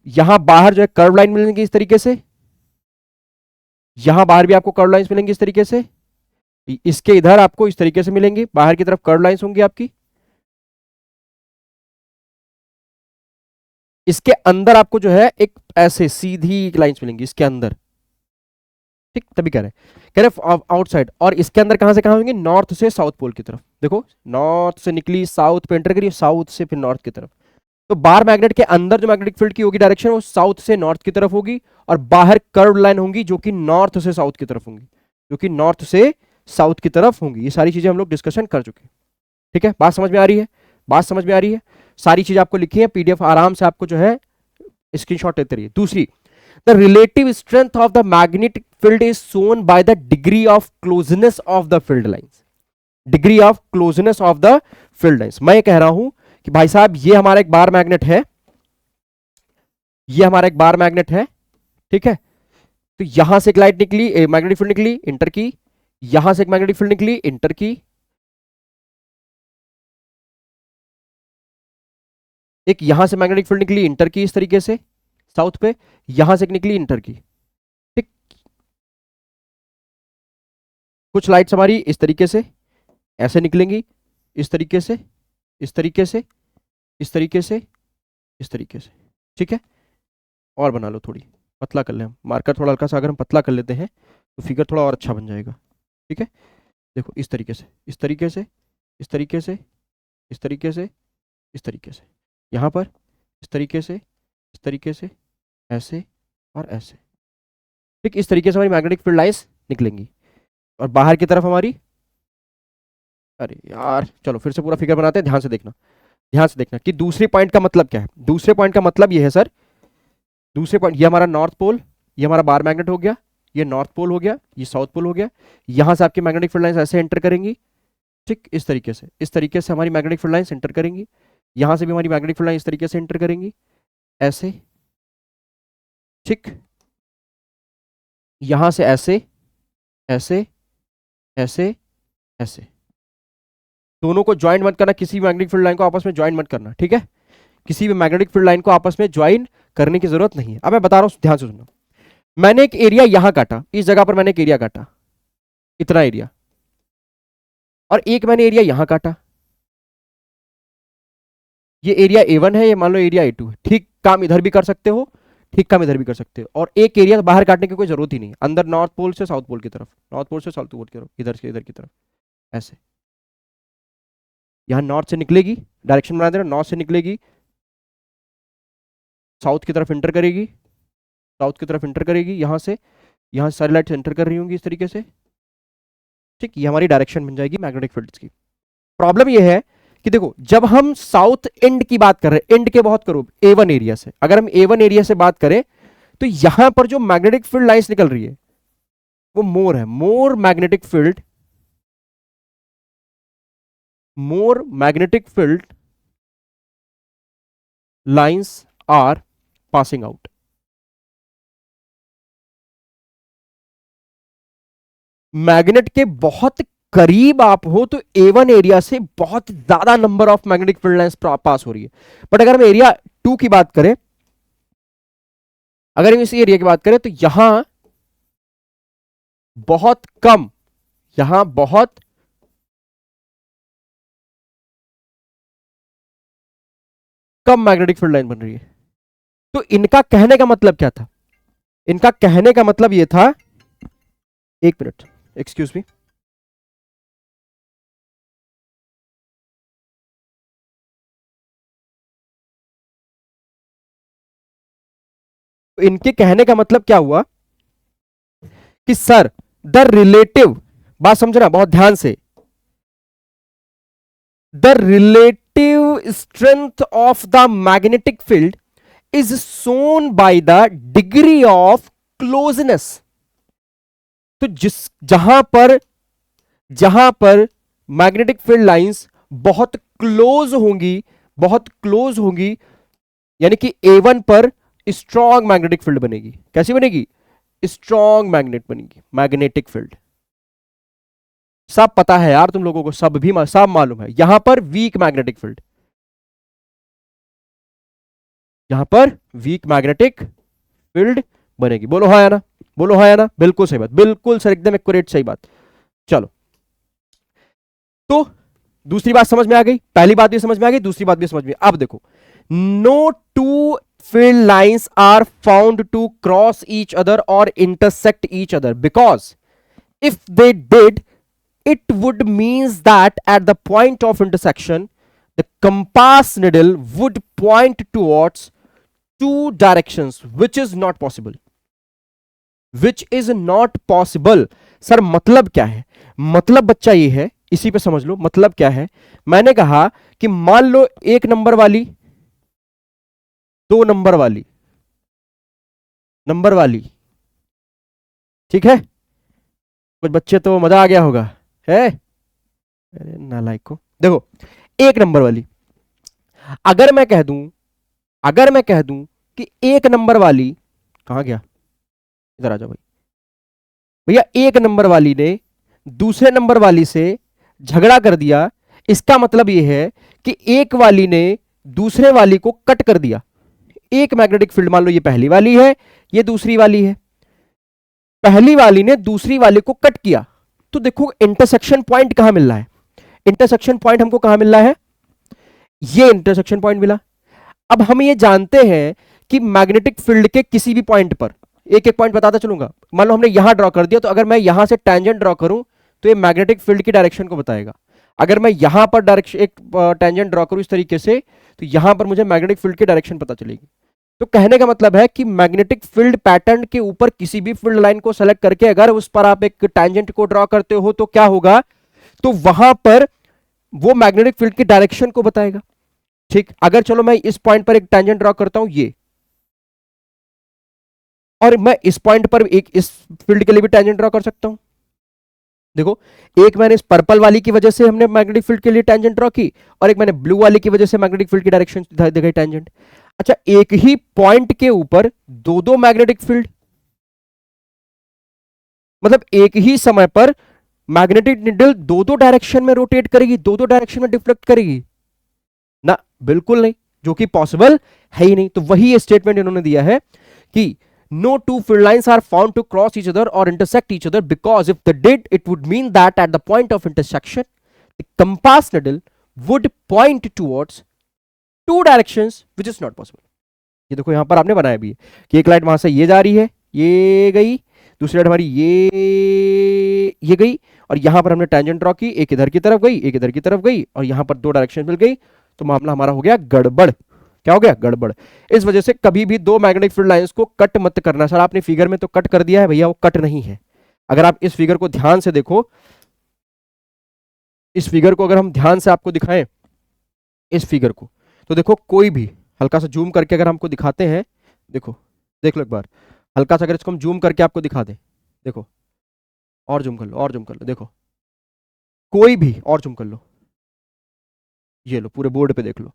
यहां बाहर जो है कर्व लाइन मिलेंगी इस तरीके से, यहां बाहर भी आपको कर्व लाइंस मिलेंगी इस तरीके से, इसके इधर आपको इस तरीके से मिलेंगी, बाहर की तरफ कर्व लाइंस होंगी आपकी, इसके अंदर आपको जो है एक ऐसे सीधी लाइंस मिलेंगी इसके अंदर। ठीक, तभी कह रहे हैं आउटसाइड, और इसके अंदर कहां से कहां होंगे, नॉर्थ से साउथ पोल की तरफ। देखो नॉर्थ से निकली, साउथ पे एंटर करी, साउथ से फिर नॉर्थ की तरफ। तो बार मैग्नेट के अंदर जो मैग्नेटिक फील्ड की होगी डायरेक्शन वो साउथ से नॉर्थ की तरफ होगी, और बाहर कर्व लाइन होंगी जो कि नॉर्थ से साउथ की तरफ होंगी, जो कि नॉर्थ से साउथ की तरफ होंगी। ये सारी चीजें हम लोग डिस्कशन कर चुके हैं। ठीक है, बात समझ में आ रही है, बात समझ में आ रही है, सारी चीज आपको लिखी है, पीडीएफ आराम से आपको जो है स्क्रीनशॉट लेते रहिए। दूसरी, the relative strength of the magnetic field is shown by the degree of closeness of the field lines. Degree of closeness of the field lines. मैं ये कह रहा हूं कि भाई साहब ये हमारा एक बार मैग्नेट है, ये हमारा एक बार मैग्नेट है, ठीक है। तो यहां से एक लाइट निकली, मैग्नेटिक फील्ड निकली, इंटर की, यहां से एक मैग्नेटिक फील्ड निकली, इंटर की, एक यहां से मैग्नेटिक फील्ड निकली, इंटर की, इस तरीके से साउथ पे, यहां से एक निकली, इंटर की, ठीक। कुछ लाइट्स हमारी इस तरीके से ऐसे निकलेंगी, इस तरीके से, इस तरीके से, इस तरीके से, इस तरीके से, ठीक है। और बना लो, थोड़ी पतला कर ले हम, मार्कर थोड़ा हल्का सा अगर हम पतला कर लेते हैं तो फिगर थोड़ा और अच्छा बन जाएगा, ठीक है। देखो इस तरीके से, इस तरीके से, इस तरीके से, इस तरीके से, इस तरीके से, यहाँ पर इस तरीके से, इस तरीके से, ऐसे और ऐसे, ठीक। इस तरीके से हमारी मैग्नेटिक फील्ड लाइंस निकलेंगी। और बाहर की तरफ हमारी, अरे यार चलो फिर से पूरा फिगर बनाते हैं, ध्यान से देखना, ध्यान से देखना कि दूसरे पॉइंट का मतलब क्या है। दूसरे पॉइंट का मतलब ये है सर, दूसरे पॉइंट, ये हमारा नॉर्थ पोल, ये हमारा बार मैग्नेट हो गया, ये नॉर्थ पोल हो गया, ये साउथ पोल हो गया। यहां से आपकी मैग्नेटिक फील्ड लाइंस ऐसे एंटर करेंगी, ठीक, इस तरीके से, इस तरीके से हमारी मैग्नेटिक फील्ड लाइंस एंटर करेंगी। यहां से भी हमारी मैग्नेटिक फील्ड लाइन इस तरीके से एंटर करेंगी, ऐसे, ठीक। यहां से ऐसे, ऐसे, ऐसे, ऐसे, दोनों को ज्वाइन मत करना, किसी भी मैग्नेटिक फील्ड लाइन को आपस में ज्वाइन मत करना, ठीक है। किसी भी मैग्नेटिक फील्ड लाइन को आपस में ज्वाइन करने की जरूरत नहीं है। अब मैं बता रहा हूं, ध्यान से सुनना। मैंने एक एरिया यहां काटा, इस जगह पर मैंने एक एरिया काटा, इतना एरिया, और एक मैंने एरिया यहां काटा, ये एरिया A1 है, ये मान लो एरिया A2 है। ठीक काम इधर भी कर सकते हो, ठीक काम इधर भी कर सकते हो। और एक एरिया बाहर काटने की कोई जरूरत ही नहीं, अंदर नॉर्थ पोल से साउथ पोल की तरफ, नॉर्थ पोल से साउथ पोल की तरफ, इधर से इधर की तरफ, ऐसे। यहां नॉर्थ से निकलेगी, डायरेक्शन बना देना, नॉर्थ से निकलेगी, साउथ की तरफ इंटर करेगी, साउथ की तरफ इंटर करेगी, यहां से सारी लाइट एंटर कर रही होंगी इस तरीके से, ठीक। ये हमारी डायरेक्शन बन जाएगी मैग्नेटिक फील्ड्स की। प्रॉब्लम ये है कि देखो, जब हम साउथ एंड की बात कर रहे हैं, एंड के बहुत करीब A1 एरिया से, अगर हम A1 एरिया से बात करें तो यहां पर जो मैग्नेटिक फील्ड लाइंस निकल रही है वो मोर है, more magnetic field, more magnetic field lines are passing out. Magnet के बहुत करीब आप हो तो A1 एरिया से बहुत ज्यादा number of magnetic field lines pass हो रही है। बट अगर हम एरिया 2 की बात करें, अगर हम इस एरिया की बात करें तो यहां बहुत कम, यहां बहुत कम मैग्नेटिक फील्ड लाइन बन रही है। तो इनका कहने का मतलब क्या था? इनका कहने का मतलब यह था, एक मिनट एक्सक्यूज मी, तो इनके कहने का मतलब क्या हुआ कि सर द रिलेटिव, बात समझना बहुत ध्यान से, the relative strength of the magnetic field is shown by the degree of closeness. तो जहां पर मैग्नेटिक फील्ड लाइंस बहुत क्लोज होंगी, बहुत क्लोज होंगी, यानी कि A1 पर स्ट्रॉन्ग मैग्नेटिक फील्ड बनेगी। कैसी बनेगी? स्ट्रॉन्ग मैग्नेट बनेगी, मैग्नेटिक फील्ड। सब पता है यार तुम लोगों को, सब मालूम है। यहां पर वीक मैग्नेटिक फील्ड, यहां पर वीक मैग्नेटिक फील्ड बनेगी। बोलो हाँ या ना, बोलो हाँ या ना। बिल्कुल सही बात, बिल्कुल सर, एकदम एक्यूरेट सही बात। चलो, तो दूसरी बात समझ में आ गई, पहली बात भी समझ में आ गई, दूसरी बात भी समझ में। अब देखो, no two field lines are found to cross each other or intersect each other, because if they did, it would means that at the point of intersection the compass needle would point towards two directions, which is not possible, which is not possible। Sir मतलब क्या है? मतलब बच्चा ये है, इसी पे समझ लो मतलब क्या है। मैंने कहा कि मान लो 1 नंबर वाली, 2 नंबर वाली, नंबर वाली, ठीक है। कुछ बच्चे तो मजा आ गया होगा है, अरे नालायक को, देखो एक नंबर वाली, अगर मैं कह दूं कि एक नंबर वाली, कहां गया, इधर आ जाओ भाई, भैया एक नंबर वाली ने दूसरे नंबर वाली से झगड़ा कर दिया, इसका मतलब यह है कि एक वाली ने दूसरे वाली को कट कर दिया। एक मैग्नेटिक फील्ड, मान लो ये पहली वाली है, ये दूसरी वाली है, पहली वाली ने दूसरी वाली को कट किया, तो देखो इंटरसेक्शन पॉइंट कहां मिल रहा है, इंटरसेक्शन पॉइंट हमको कहां मिल रहा है, ये इंटरसेक्शन पॉइंट मिला। अब हम ये जानते हैं कि मैग्नेटिक फील्ड के किसी भी पॉइंट पर, एक एक पॉइंट बताता चलूंगा, मान लो हमने यहां ड्रॉ कर दिया, तो अगर मैं यहां से टेंजेंट ड्रॉ करूं तो ये मैग्नेटिक फील्ड की डायरेक्शन को बताएगा। अगर मैं यहां पर डायरेक्शन एक टेंजेंट ड्रॉ करूं इस तरीके से, तो यहां पर मुझे मैग्नेटिक फील्ड की डायरेक्शन पता चलेगी। तो कहने का मतलब है कि मैग्नेटिक फील्ड पैटर्न के ऊपर किसी भी फील्ड लाइन को सेलेक्ट करके अगर उस पर आप एक टेंजेंट को ड्रॉ करते हो तो क्या होगा, तो वहां पर वो मैग्नेटिक फील्ड की डायरेक्शन को बताएगा। ठीक, अगर चलो मैं इस पॉइंट पर एक टेंजेंट ड्रॉ करता हूं ये, और मैं इस पॉइंट पर एक इस फील्ड के लिए भी टेंजेंट ड्रॉ कर सकता हूं। देखो, एक मैंने इस पर्पल वाली की वजह से हमने मैग्नेटिक फील्ड के लिए टेंजेंट ड्रॉ की, और एक मैंने ब्लू वाली की वजह से मैग्नेटिक फील्ड की डायरेक्शन दिखाई टेंजेंट। अच्छा, एक ही पॉइंट के ऊपर दो दो मैग्नेटिक फील्ड, मतलब एक ही समय पर मैग्नेटिक निडल दो दो डायरेक्शन में रोटेट करेगी, दो दो डायरेक्शन में डिफ्लेक्ट करेगी ना, बिल्कुल नहीं, जो कि पॉसिबल है ही नहीं। तो वही ये स्टेटमेंट इन्होंने दिया है कि no two field lines are found to cross each other or intersect each other, because if they did, it would mean that at the point of intersection the compass needle would point towards two directions, which is not possible। ये देखो यहां पर आपने बनाया भी है कि एक लाइट वहां से ये जा रही है, ये गई, दूसरी लाइट हमारी ये गई, और यहां पर हमने टेंजेंट ड्रॉ की, एक इधर की तरफ गई, एक इधर की तरफ गई, और यहां पर दो डायरेक्शन मिल गई, तो मामला हमारा हो गया गड़बड़। क्या हो गया, गड़बड़। इस वजह से कभी भी दो मैग्नेटिक फील्ड लाइंस को कट मत करना। सर आपने फिगर में तो कट कर दिया है, भैया वो कट नहीं है। अगर आप इस फिगर को ध्यान से देखो, इस फिगर को अगर हम ध्यान से आपको दिखाएं, इस फिगर को, तो देखो कोई भी, हल्का सा जूम करके अगर हमको दिखाते हैं, देखो देख लो एक बार, हल्का सा अगर इसको हम जूम करके आपको दिखा दें, देखो, और जूम कर लो, और जूम कर लो, देखो कोई भी, और जूम कर लो, ये लो पूरे बोर्ड पे देख लो,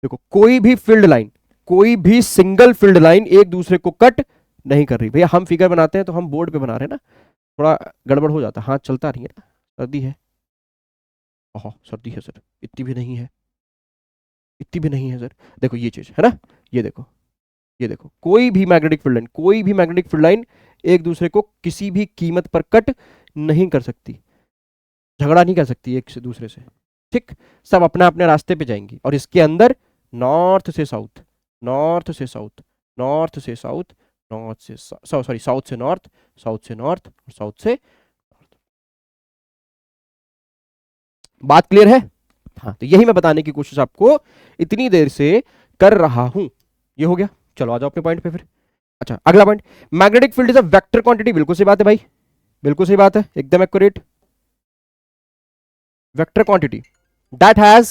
देखो कोई भी फील्ड लाइन, कोई भी सिंगल फील्ड लाइन एक दूसरे को कट नहीं कर रही। भैया हम फिगर बनाते हैं तो हम बोर्ड पे बना रहे हैं ना, थोड़ा गड़बड़ हो जाता है, हाथ चलता नहीं है ना, सर्दी है, ओह सर्दी है सर, इतनी भी नहीं है, इतनी भी नहीं है सर, देखो ये चीज है ना, ये देखो, ये देखो कोई भी मैग्नेटिक फील्ड लाइन, कोई भी मैग्नेटिक फील्ड लाइन एक दूसरे को किसी भी कीमत पर कट नहीं कर सकती, झगड़ा नहीं कर सकती एक से दूसरे से। ठीक, सब अपने अपने रास्ते पे जाएंगी, और इसके अंदर नॉर्थ से साउथ, नॉर्थ से साउथ, नॉर्थ से साउथ, नॉर्थ से सॉरी साउथ से नॉर्थ, साउथ से नॉर्थ, और साउथ से नॉर्थ। बात क्लियर है? हाँ, तो यही मैं बताने की कोशिश आपको इतनी देर से कर रहा हूं। ये हो गया, चलो आ जाओ अपने पॉइंट पे फिर। अच्छा, अगला point, magnetic field is a vector quantity. बिल्कुल सही बात है भाई, बिल्कुल सही बात है, एकदम accurate. Vector quantity that has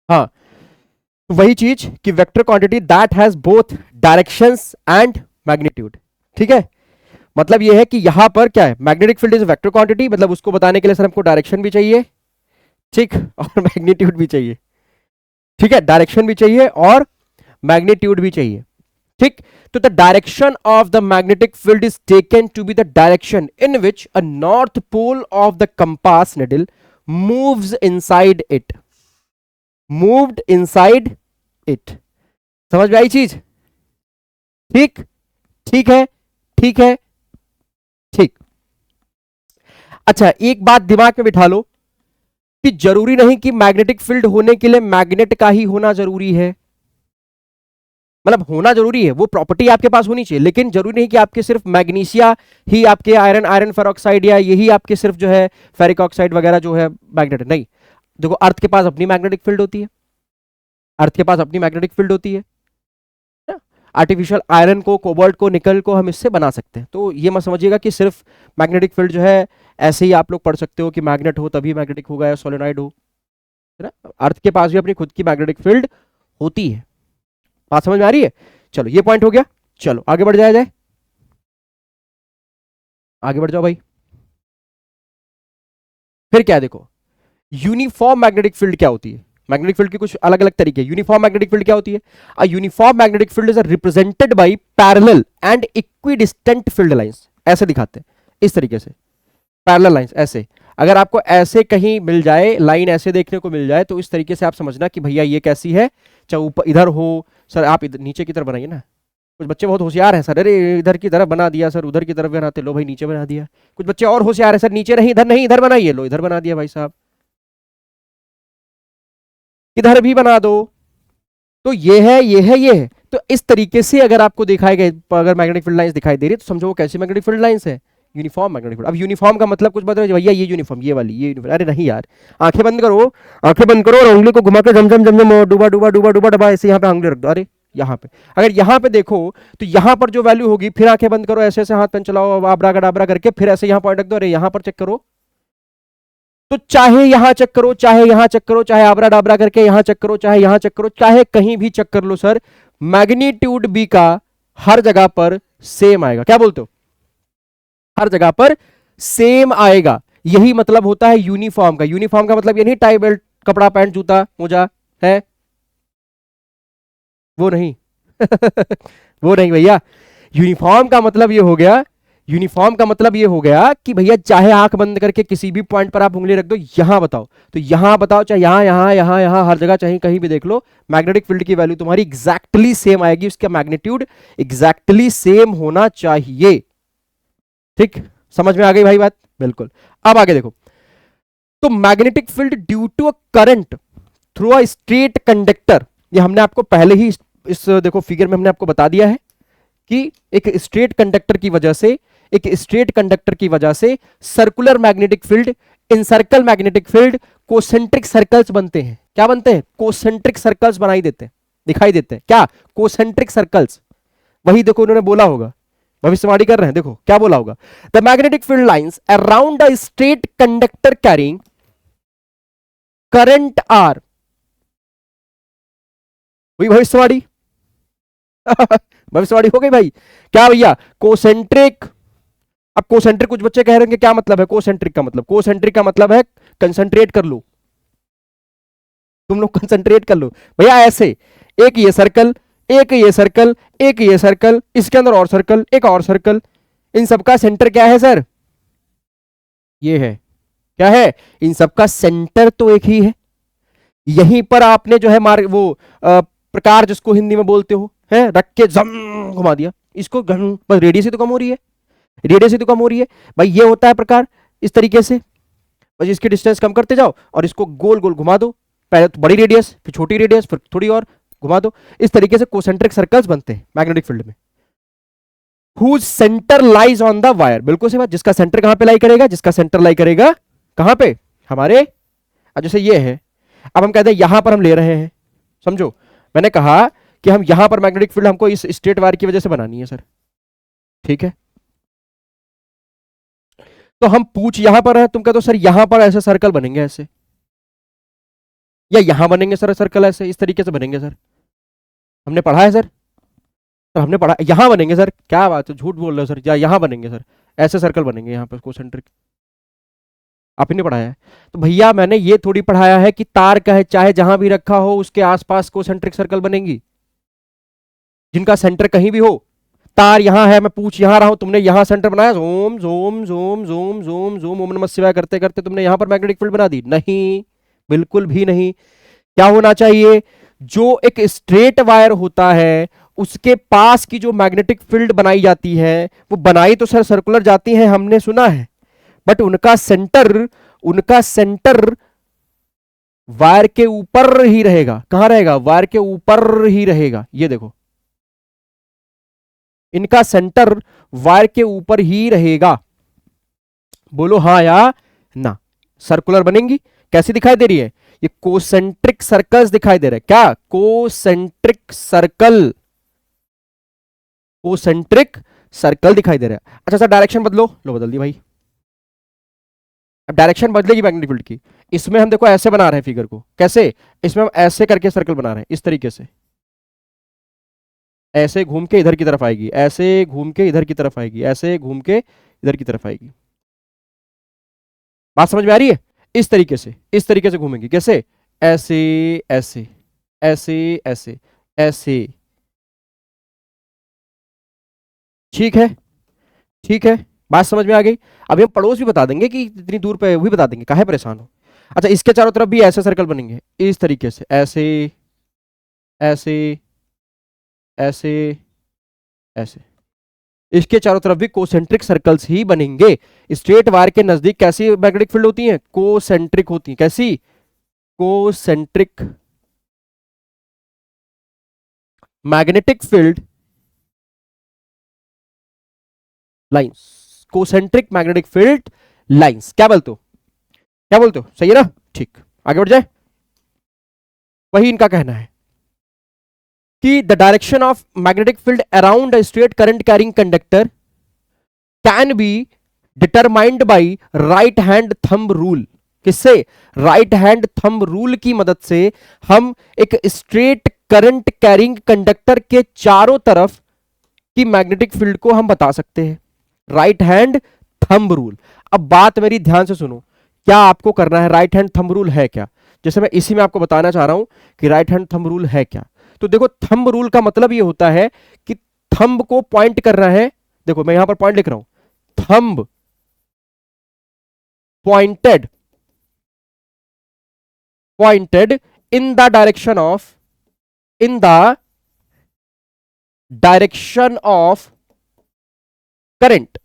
हाँ, तो वही चीज कि vector quantity that has both directions and magnitude. ठीक है, मतलब ये है कि यहां पर क्या है, magnetic field is vector quantity, मतलब उसको बताने के लिए सर हमको डायरेक्शन भी चाहिए, ठीक, और मैग्नीट्यूड भी चाहिए। ठीक है, डायरेक्शन भी चाहिए और मैग्नीट्यूड भी चाहिए। ठीक, तो the direction of the magnetic field is taken to be the direction in which a north pole of the compass needle moves inside it, moved inside it. समझ में आई चीज? ठीक, ठीक है, ठीक है, ठीक। अच्छा, एक बात दिमाग में बिठा लो कि जरूरी नहीं कि मैग्नेटिक फील्ड होने के लिए मैग्नेट का ही होना जरूरी है। मतलब होना जरूरी है, वो प्रॉपर्टी आपके पास होनी चाहिए, लेकिन जरूरी नहीं कि आपके सिर्फ मैग्नीशिया ही आपके आयरन आयरन फेरोक्साइड या यही आपके सिर्फ जो है फेरिक ऑक्साइड वगैरह जो है मैग्नेट नहीं। देखो अर्थ के पास अपनी मैग्नेटिक फील्ड होती है, अर्थ के पास अपनी मैग्नेटिक फील्ड होती है। आर्टिफिशियल आयरन को, कोबाल्ट को, निकल को हम इससे बना सकते हैं। तो ये मत समझिएगा कि सिर्फ मैग्नेटिक फील्ड जो है ऐसे ही आप लोग पढ़ सकते हो कि मैग्नेट हो तभी मैग्नेटिक होगा या सोलेनॉइड हो, है ना। अर्थ के पास भी अपनी खुद की मैग्नेटिक फील्ड होती है। बात समझ में आ रही है? चलो ये पॉइंट हो गया। चलो आगे बढ़ जाए, आगे बढ़ जाओ भाई। फिर क्या देखो, यूनिफॉर्म मैग्नेटिक फील्ड क्या होती है? मैग्नेटिक फील्ड के कुछ अलग अलग तरीके। यूनिफॉर्म मैग्नेटिक फील्ड क्या होती है? A uniform magnetic field is represented by parallel and equidistant field lines. ऐसे दिखाते हैं इस तरीके से, पैरेलल लाइंस ऐसे। अगर आपको ऐसे कहीं मिल जाए, लाइन ऐसे देखने को मिल जाए, तो इस तरीके से आप समझना कि भैया ये कैसी है। चाहे ऊपर इधर हो सर, आप इधर नीचे की तरफ बनाइए ना। कुछ बच्चे बहुत होशियार हैं सर, अरे इधर की तरफ बना दिया सर, उधर की तरफ बनाते, लो भाई नीचे बना दिया। कुछ बच्चे और होशियार हैं सर, नीचे नहीं इधर नहीं, इधर बनाइए, लो इधर बना दिया भाई साहब, इधर भी बना दो। तो ये है, ये है, ये है। तो इस तरीके से अगर आपको दिखाई गई, अगर मैग्नेटिक फील्ड लाइंस दिखाई दे रही है तो समझो वो कैसी मैग्नेटिक फील्ड लाइंस है? Uniform magnetic field. अब यूनिफॉर्म का मतलब कुछ बता भैया ये यूनिफॉर्म, ये वाली ये यूनिफॉर्म। अरे नहीं यार, आंखें बंद करो, आंखें बंद करो और उंगली को घुमा के जम जम जम जम डूबा डूबा डूबा डूबा डबा ऐसे यहाँ पे उंगली रख दो। अरे यहाँ पे, अगर यहाँ पे देखो तो यहाँ पर जो वैल्यू होगी, फिर आंखें बंद करो, ऐसे ऐसे हाथ पेन चलाओ आबरा गडाबरा करके, फिर ऐसे यहाँ पॉइंट रख दो, अरे यहाँ पर चेक करो। तो चाहे यहां चेक करो, चाहे यहां चेक करो, चाहे आबरा डाबरा करके यहां चेक करो, चाहे यहां चेक करो, चाहे कहीं भी चेक कर लो सर, मैग्नीट्यूड बी का हर जगह पर सेम आएगा। क्या बोलते हो? हर जगह पर सेम आएगा। यही मतलब होता है यूनिफॉर्म का। यूनिफॉर्म का मतलब ये नहीं टाई बेल्ट कपड़ा पैंट जूता मोजा है, वो नहीं। वो नहीं भैया। यूनिफॉर्म का मतलब ये हो गया, यूनिफॉर्म का मतलब ये हो गया कि भैया चाहे आंख बंद करके किसी भी पॉइंट पर आप उंगली रख दो, यहां बताओ तो यहां बताओ, चाहे यहां यहां यहां यहां हर जगह चाहे कहीं भी देख लो, मैग्नेटिक फील्ड की वैल्यू तुम्हारी एग्जैक्टली सेम आएगी, उसका मैग्नीट्यूड एग्जैक्टली सेम होना चाहिए। ठीक, समझ में आ गई भाई बात? बिल्कुल। अब आगे देखो, तो magnetic field due to a current through a straight conductor, ये हमने आपको पहले ही इस देखो फिगर में हमने आपको बता दिया है कि एक स्ट्रेट कंडक्टर की वजह से, एक स्ट्रेट कंडक्टर की वजह से circular magnetic field, encircle magnetic field, concentric circles बनते हैं। क्या बनते हैं? कोसेंट्रिक सर्कल्स बनाई देते हैं, दिखाई देते हैं। क्या? Concentric circles. वही देखो उन्होंने बोला होगा, भविष्यवाणी कर रहे हैं, देखो क्या बोला होगा, the magnetic field lines around a straight conductor carrying current are, वही भविष्यवाणी। भविष्यवाणी हो गई भाई। क्या भैया? कोसेंट्रिक। अब कोसेंट्रिक कुछ बच्चे कह रहे हैं क्या मतलब है कोसेंट्रिक का मतलब? कोसेंट्रिक का मतलब है कंसंट्रेट कर लो, तुम लोग कंसंट्रेट कर लो भैया। ऐसे एक ये सर्कल, एक ये सर्कल, एक ये सर्कल, इसके अंदर और सर्कल, एक और सर्कल, इन सबका सेंटर क्या है सर? ये है। क्या है? इन सबका सेंटर तो एक ही है। यहीं पर आपने जो है मार्ग वो प्रकार जिसको हिंदी में बोलते हो है, रख के जम घुमा दिया इसको, बस रेडियस ही तो कम हो रही है, रेडियस ही तो कम हो रही है भाई। ये होता है प्रकार, इस तरीके से बस इसकी डिस्टेंस कम करते जाओ और इसको गोल गोल घुमा दो, पहले तो बड़ी रेडियस, फिर छोटी रेडियस, फिर थोड़ी और घुमा दो। इस तरीके से कोसेंट्रिक सर्कल्स बनते हैं मैग्नेटिक फील्ड में। Whose centre lies on the wire, बिल्कुल सही बात। जिसका सेंटर कहां पे लाई करेगा? जिसका सेंटर लाई करेगा कहां पे? हमारे, जैसे ये है, अब हम कहते हैं यहां पर हम ले रहे हैं, समझो मैंने कहा कि हम यहां पर मैग्नेटिक फील्ड हमको इस स्ट्रेट वायर की वजह से बनानी है सर, ठीक है। तो हम पूछ यहां पर है, तुम कहते हो सर यहां पर ऐसे सर्कल बनेंगे ऐसे, या यहां बनेंगे सर सर्कल ऐसे, इस तरीके से बनेंगे सर, हमने पढ़ा है सर, तो हमने पढ़ा यहां बनेंगे सर। क्या बात है, झूठ बोल रहे हो सर, या यहां बनेंगे सर, ऐसे सर्कल बनेंगे यहां पर कोसेंट्रिक, आपने पढ़ाया है। तो भैया मैंने ये थोड़ी पढ़ाया है कि तार का है चाहे जहां भी रखा हो उसके आसपास कोसेंट्रिक सर्कल बनेंगी, जिनका सेंटर कहीं भी हो। तार यहां है, मैं पूछ यहां रहा हूं, तुमने यहां सेंटर बनाया, जोम जोम जोम जोम जोम जोम ओम नमः शिवाय करते करते तुमने यहां पर मैग्नेटिक फील्ड बना दी? नहीं, बिल्कुल भी नहीं। क्या होना चाहिए? जो एक स्ट्रेट वायर होता है उसके पास की जो मैग्नेटिक फील्ड बनाई जाती है, वो बनाई तो सर सर्कुलर जाती है, हमने सुना है, बट उनका सेंटर वायर के ऊपर ही रहेगा। कहां रहेगा? वायर के ऊपर ही रहेगा। ये देखो इनका सेंटर वायर के ऊपर ही रहेगा। बोलो हाँ या ना। सर्कुलर बनेंगी, कैसी दिखाई दे रही है? ये कोसेंट्रिक सर्कल्स दिखाई दे रहे हैं। क्या? कोसेंट्रिक सर्कल, कोसेंट्रिक सर्कल दिखाई दे रहा है। अच्छा सर डायरेक्शन बदलो, लो बदल दी भाई। अब डायरेक्शन बदलेगी मैग्नेटिक फील्ड की। इसमें हम देखो ऐसे बना रहे हैं फिगर को, कैसे? इसमें हम ऐसे करके सर्कल बना रहे हैं, इस तरीके से, ऐसे घूम के इधर की तरफ आएगी, ऐसे घूम के इधर की तरफ आएगी, ऐसे घूम के इधर की तरफ आएगी। बात समझ में आ रही है? इस तरीके से घूमेंगी। कैसे? ऐसे ऐसे ऐसे ऐसे ऐसे। ठीक है, ठीक है, बात समझ में आ गई। अभी हम पड़ोस भी बता देंगे कि इतनी दूर पे, वही बता देंगे, काहे परेशान हो। अच्छा इसके चारों तरफ भी ऐसे सर्कल बनेंगे, इस तरीके से, ऐसे ऐसे ऐसे ऐसे। इसके चारों तरफ भी कोसेंट्रिक सर्कल्स ही बनेंगे। स्ट्रेट वायर के नजदीक कैसी मैग्नेटिक फील्ड होती है? कोसेंट्रिक होती है। कैसी? Concentric magnetic field lines, concentric magnetic field lines. क्या बोलते हो? क्या बोलते हो? सही है ना? ठीक, आगे बढ़ जाए। वही इनका कहना है कि the direction of magnetic field around a straight current carrying conductor can be determined by right hand thumb rule. किससे? राइट हैंड थंब रूल की मदद से हम एक स्ट्रेट करंट कैरिंग कंडक्टर के चारों तरफ की मैग्नेटिक फील्ड को हम बता सकते हैं। Right hand thumb rule. अब बात मेरी ध्यान से सुनो, क्या आपको करना है? राइट हैंड थंब रूल है क्या? जैसे मैं इसी में आपको बताना चाह रहा हूं कि राइट हैंड थंब रूल है क्या। तो देखो थंब रूल का मतलब ये होता है कि थंब को पॉइंट करना है। देखो मैं यहां पर पॉइंट लिख रहा हूं, thumb pointed, pointed in the direction of, in the direction of current.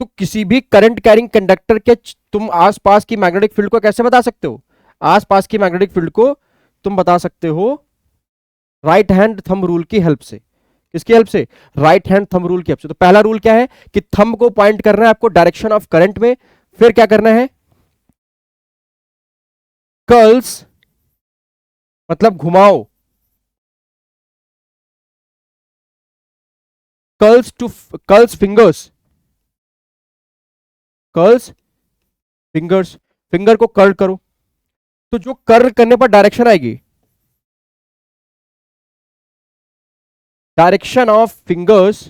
तो किसी भी करंट कैरिंग कंडक्टर के तुम आसपास की मैग्नेटिक फील्ड को कैसे बता सकते हो? आसपास की मैग्नेटिक फील्ड को तुम बता सकते हो राइट हैंड थंब रूल की हेल्प से। किसकी हेल्प से? राइट हैंड थंब रूल की हेल्प से। तो पहला रूल क्या है कि थंब को पॉइंट करना है आपको डायरेक्शन ऑफ करंट में। फिर क्या करना है? कर्ल्स मतलब घुमाओ, curls to, curls fingers, curls fingers, finger को कर्ल करो। तो जो कर्ल करने पर डायरेक्शन आएगी, direction of fingers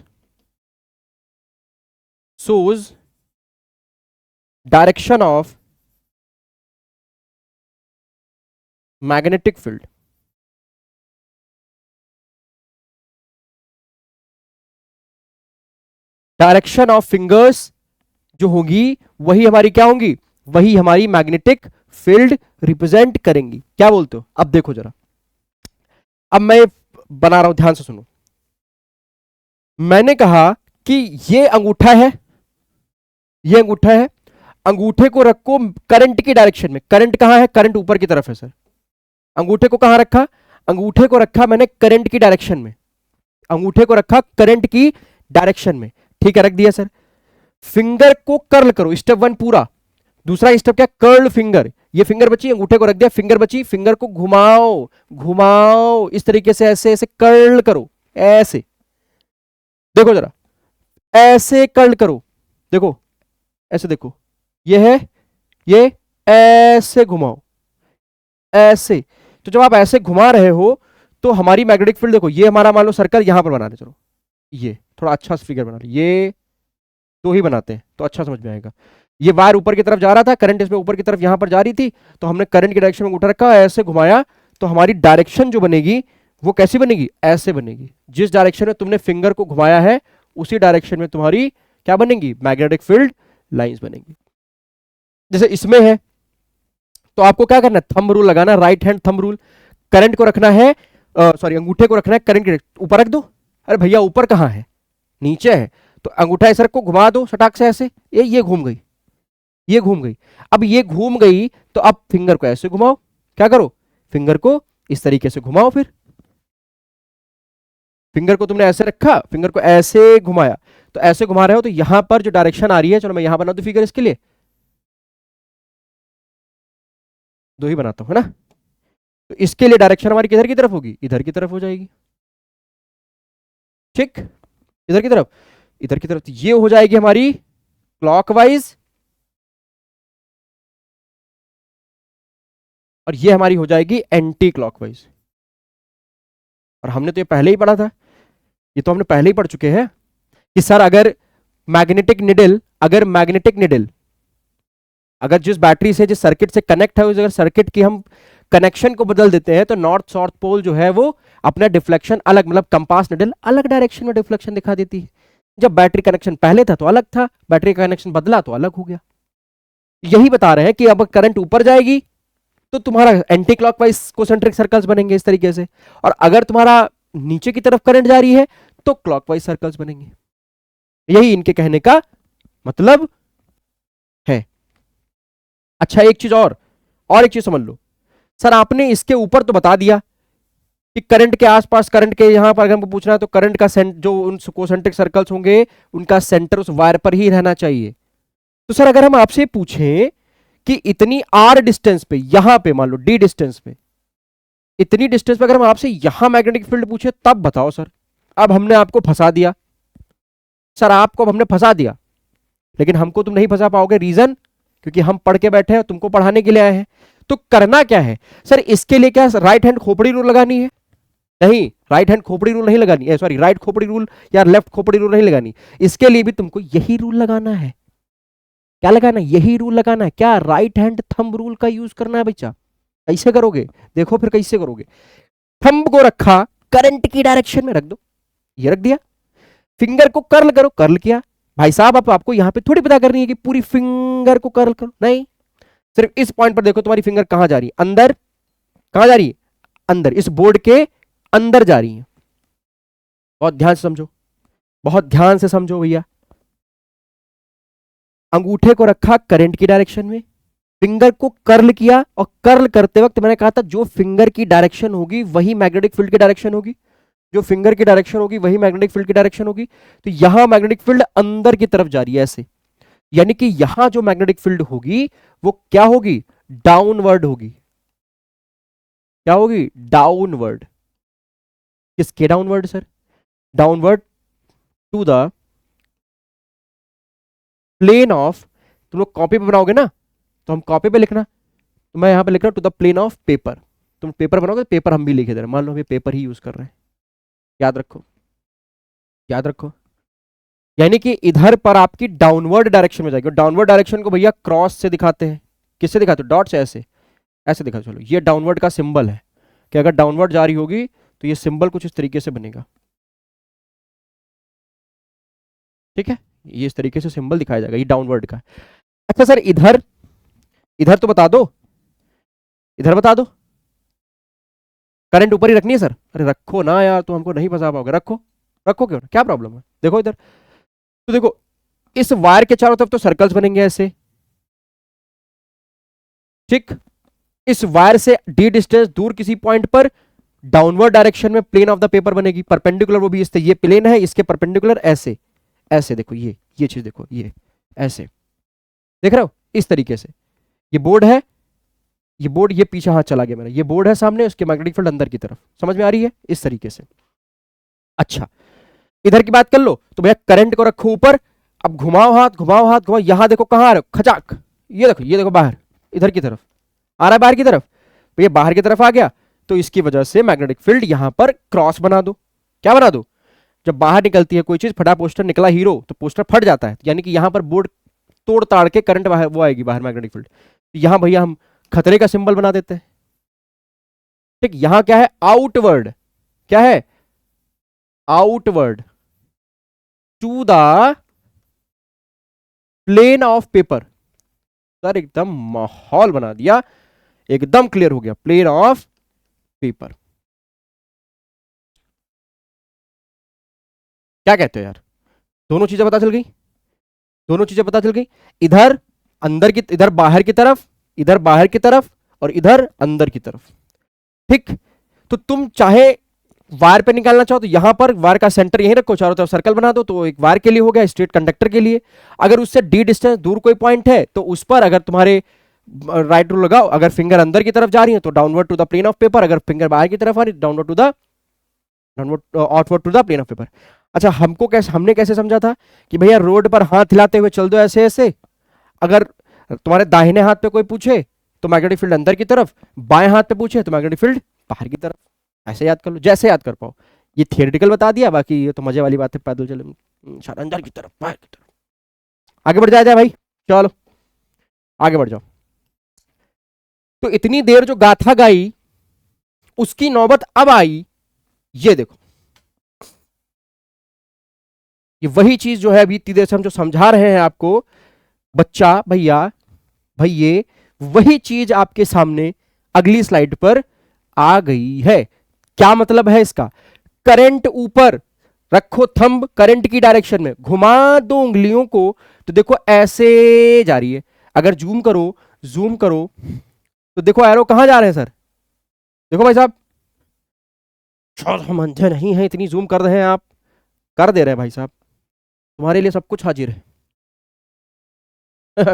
shows direction of magnetic field. Direction of fingers जो होगी वही हमारी क्या होंगी? वही हमारी मैग्नेटिक फील्ड रिप्रेजेंट करेंगी। क्या बोलते हो? अब देखो जरा, अब मैं बना रहा हूं, ध्यान से सुनो। मैंने कहा कि ये अंगूठा है, ये अंगूठा है, अंगूठे को रखो करंट की डायरेक्शन में। करंट कहां है? करंट ऊपर की तरफ है सर। अंगूठे को कहां रखा? अंगूठे को रखा मैंने करंट की डायरेक्शन में। अंगूठे को रखा करंट की डायरेक्शन में, ठीक है, रख दिया सर। फिंगर को कर्ल करो, स्टेप वन पूरा। दूसरा स्टेप क्या? Curl finger. ये फिंगर बची, अंगूठे को रख दिया, फिंगर बची, फिंगर को घुमाओ, घुमाओ इस तरीके से, ऐसे ऐसे कर्ल करो, ऐसे। देखो जरा, ऐसे कर्ल करो, देखो ऐसे, देखो ये है, ये ऐसे घुमाओ, ऐसे। तो जब आप ऐसे घुमा रहे हो तो हमारी मैग्नेटिक फील्ड देखो, ये हमारा मान लो सर्कल यहां पर बना दे, चलो ये थोड़ा अच्छा सा फिगर बना लो, ये दो ही बनाते हैं तो अच्छा समझ में आएगा। ये वायर ऊपर की तरफ जा रहा था, करंट इसमें ऊपर की तरफ यहां पर जा रही थी, तो हमने करंट की डायरेक्शन में उठा रखा, ऐसे घुमाया, तो हमारी डायरेक्शन जो बनेगी वो कैसी बनेगी? ऐसे बनेगी। जिस डायरेक्शन में तुमने फिंगर को घुमाया है उसी डायरेक्शन में तुम्हारी क्या बनेगी? मैग्नेटिक फील्ड लाइंस बनेंगी। जैसे इसमें है तो आपको क्या करना है? थंब रूल लगाना, right hand thumb rule. Current को रखना है, सॉरी अंगूठे को रखना है करंट के ऊपर रख दो। अरे भैया ऊपर कहां है? नीचे है। तो अंगूठा इस को घुमा दो सटाक से, ऐसे, ये घूम गई, ये घूम गई। अब ये घूम गई तो अब फिंगर को ऐसे घुमाओ, क्या करो? फिंगर को इस तरीके से घुमाओ, फिर फिंगर को तुमने ऐसे रखा, फिंगर को ऐसे घुमाया, तो ऐसे घुमा रहे हो तो यहां पर जो डायरेक्शन आ रही है, चलो मैं यहां बना दूं फिगर इसके लिए, दो ही बनाता हूं है ना, तो इसके लिए डायरेक्शन हमारी किधर की तरफ होगी, इधर की तरफ हो जाएगी, ठीक, इधर की तरफ, इधर की तरफ, तो ये हो जाएगी हमारी क्लॉकवाइज और ये हमारी हो जाएगी एंटी क्लॉकवाइज। और हमने तो ये पहले ही पढ़ा था, ये तो हमने पहले ही पढ़ चुके हैं कि सर अगर मैग्नेटिक निडल, अगर जिस बैटरी से जिस सर्किट से कनेक्ट है, उस अगर सर्किट की हम कनेक्शन को बदल देते हैं तो नॉर्थ साउथ पोल जो है वो अपना डिफ्लेक्शन अलग, मतलब कंपास निडल अलग डायरेक्शन में डिफ्लेक्शन दिखा देती है। जब बैटरी कनेक्शन पहले था तो अलग था, बैटरी का कनेक्शन बदला तो अलग हो गया। यही बता रहे हैं कि अब करंट ऊपर जाएगी तो तुम्हारा एंटी क्लॉकवाइज कोसेंट्रिक सर्कल्स बनेंगे इस तरीके से, और अगर तुम्हारा नीचे की तरफ करंट जा रही है तो क्लॉकवाइज सर्कल्स बनेंगे। यही इनके कहने का मतलब है। अच्छा एक चीज और एक चीज समझ लो, सर आपने इसके ऊपर तो बता दिया कि करंट के आसपास, करंट के यहां पर अगर हमको पूछना है तो करंट का जो उन कोसेंट्रिक सर्कल्स होंगे उनका सेंटर उस वायर पर ही रहना चाहिए। तो सर अगर हम आपसे पूछें कि इतनी आर डिस्टेंस पे, यहां पे मान लो डी डिस्टेंस पे, इतनी डिस्टेंस पे अगर हम आपसे यहां मैग्नेटिक फील्ड पूछे तब बताओ सर। अब हमने आपको फंसा दिया सर, आपको अब हमने फंसा दिया, लेकिन हमको तुम नहीं फंसा पाओगे, रीजन क्योंकि हम पढ़ के बैठे हैं, तुमको पढ़ाने के लिए आए हैं। तो करना क्या है सर, इसके लिए क्या राइट हैंड खोपड़ी रूल लगानी है? नहीं, राइट हैंड खोपड़ी रूल नहीं लगानी है, सॉरी राइट खोपड़ी रूल या लेफ्ट खोपड़ी रूल नहीं लगानी। इसके लिए भी तुमको यही रूल लगाना है। क्या लगाना है? यही रूल लगाना है। क्या? राइट हैंड थंब रूल का यूज करना है बच्चा। कैसे करोगे देखो, फिर कैसे करोगे। थंब को रखा करंट की डायरेक्शन में रख दो, ये रख दिया, फिंगर को कर्ल करो, कर्ल किया। भाई साहब अब आपको यहां पे थोड़ी पता करनी है कि पूरी फिंगर को कर्ल करो, नहीं, सिर्फ इस पॉइंट पर देखो तुम्हारी फिंगर कहां जा रही है, अंदर, कहां जा रही है, अंदर, इस बोर्ड के अंदर जा रही है। बहुत ध्यान से समझो, बहुत ध्यान से समझो भैया। अंगूठे को रखा करंट की डायरेक्शन में, फिंगर को कर्ल किया, और कर्ल करते वक्त मैंने कहा था जो फिंगर की डायरेक्शन होगी वही मैग्नेटिक फील्ड की डायरेक्शन होगी, जो फिंगर की डायरेक्शन होगी वही मैग्नेटिक फील्ड की डायरेक्शन होगी। तो यहां मैग्नेटिक फील्ड अंदर की तरफ जा रही है ऐसे, यानी कि यहां जो मैग्नेटिक फील्ड होगी वो क्या होगी, डाउनवर्ड होगी। क्या होगी? डाउनवर्ड। किसके downward sir? Downward to the plane of, तुम लोग कॉपी पे बनाओगे ना, तो हम कॉपी पे लिखना, तो मैं यहां पे लिख रहा हूं to the plane of paper. तुम पेपर बनाओगे तो पेपर हम भी लिखे दे रहे हैं, मान लो हम ये पेपर ही यूज कर रहे हैं। याद रखो, याद रखो, यानी कि इधर पर आपकी डाउनवर्ड डायरेक्शन में जाएगी। डाउनवर्ड डायरेक्शन को भैया क्रॉस से दिखाते हैं, किससे दिखाते हो? डॉट से, ऐसे ऐसे दिखा। चलो ये डाउनवर्ड का सिंबल है कि अगर डाउनवर्ड जा रही होगी तो ये सिंबल कुछ इस तरीके से बनेगा, ठीक है, ये इस तरीके से सिंबल दिखाया जाएगा, ये डाउनवर्ड का। अच्छा सर इधर, इधर तो बता दो, इधर बता दो, करंट ऊपर ही रखनी है सर? अरे रखो ना यार, तो हमको नहीं फंसा पाओगे, रखो, रखो, क्यों, क्या प्रॉब्लम है? देखो इधर, तो देखो इस वायर के चारों तरफ तो सर्कल्स बनेंगे ऐसे, ठीक, इस वायर से डी डिस्टेंस दूर किसी पॉइंट पर डाउनवर्ड डायरेक्शन में प्लेन ऑफ द पेपर बनेगी, परपेंडिकुलर, वो भी इस, ये प्लेन है, इसके परपेंडिकुलर ऐसे, ऐसे देखो, ये चीज देखो, ये ऐसे देख रहे हो, इस तरीके से। ये बोर्ड है, ये बोर्ड, ये पीछे हाथ चला गया मेरा, ये बोर्ड है सामने, उसके मैग्नेटिक फील्ड अंदर की तरफ, समझ में आ रही है, इस तरीके से। अच्छा इधर की बात कर लो, तो भैया करंट को रखो ऊपर, अब घुमाओ हाथ, घुमाओ हाथ, घुमाओ, यहां देखो कहां आ रहे हो, खचाक, ये देखो, ये देखो बाहर, इधर की तरफ आ रहा है, बाहर की तरफ, तो ये बाहर की तरफ आ गया, तो इसकी वजह से मैग्नेटिक फील्ड यहां पर क्रॉस बना दो। क्या बना दो? जब बाहर निकलती है कोई चीज, फटा पोस्टर निकला हीरो, तो पोस्टर फट जाता है, यानी कि यहां पर बोर्ड तोड़ ताड़ के करंट बाहर, वो आएगी बाहर मैग्नेटिक फील्ड। यहां भैया हम खतरे का सिंबल बना देते हैं, ठीक, यहां क्या है, आउटवर्ड, क्या है, outward to the plane of paper. Sir एकदम माहौल बना दिया, एकदम क्लियर हो गया, प्लेन ऑफ पेपर। क्या कहते हो यार? दोनों चीजें पता चल गई, दोनों चीजें पता चल गई, इधर अंदर की, इधर बाहर की तरफ, इधर बाहर की तरफ, और इधर अंदर की तरफ, ठीक। तो तुम चाहे वायर पे निकालना चाहो तो यहां पर वायर का सेंटर यहीं रखो, चारों तरफ सर्कल बना दो, तो एक वायर के लिए हो गया, स्ट्रेट कंडक्टर के लिए। अगर उससे डी डिस्टेंस दूर कोई पॉइंट है तो उस पर अगर तुम्हारे राइट रूल लगाओ, अगर फिंगर अंदर की तरफ जा रही है तो downward to the plane of paper, अगर फिंगर बाहर की तरफ आ रही है downward to the outward to the plane of paper. अच्छा, हमने कैसे समझा था कि भैया रोड पर हाथ हिलाते हुए चल दो ऐसे ऐसे, अगर तुम्हारे दाहिने हाथ पे कोई पूछे तो मैग्नेटिक फील्ड अंदर की तरफ, बाएं हाथ पे पूछे तो मैग्नेटिक फील्ड बाहर की तरफ। ऐसे याद कर लो, जैसे याद कर पाओ। ये थियोरेटिकल बता दिया, बाकी ये तो मजे वाली बात है, पैदल चले शायद अंदर की तरफ बाहर की तरफ। आगे बढ़ जाए भाई, चलो आगे बढ़ जाओ। तो इतनी देर जो गाथा गाई उसकी नौबत अब आई, ये देखो, ये वही चीज जो है अभी इतनी देर से हम जो समझा रहे हैं आपको बच्चा भैया भैये, वही चीज आपके सामने अगली स्लाइड पर आ गई है। क्या मतलब है इसका? करंट ऊपर रखो, थंब करंट की डायरेक्शन में घुमा दो उंगलियों को, तो देखो ऐसे जा रही है। अगर जूम करो तो देखो एरो कहां जा रहे हैं सर, देखो भाई साहब, हम अंधे नहीं है, इतनी जूम कर रहे हैं आप, कर दे रहे हैं भाई साहब, तुम्हारे लिए सब कुछ हाजिर है।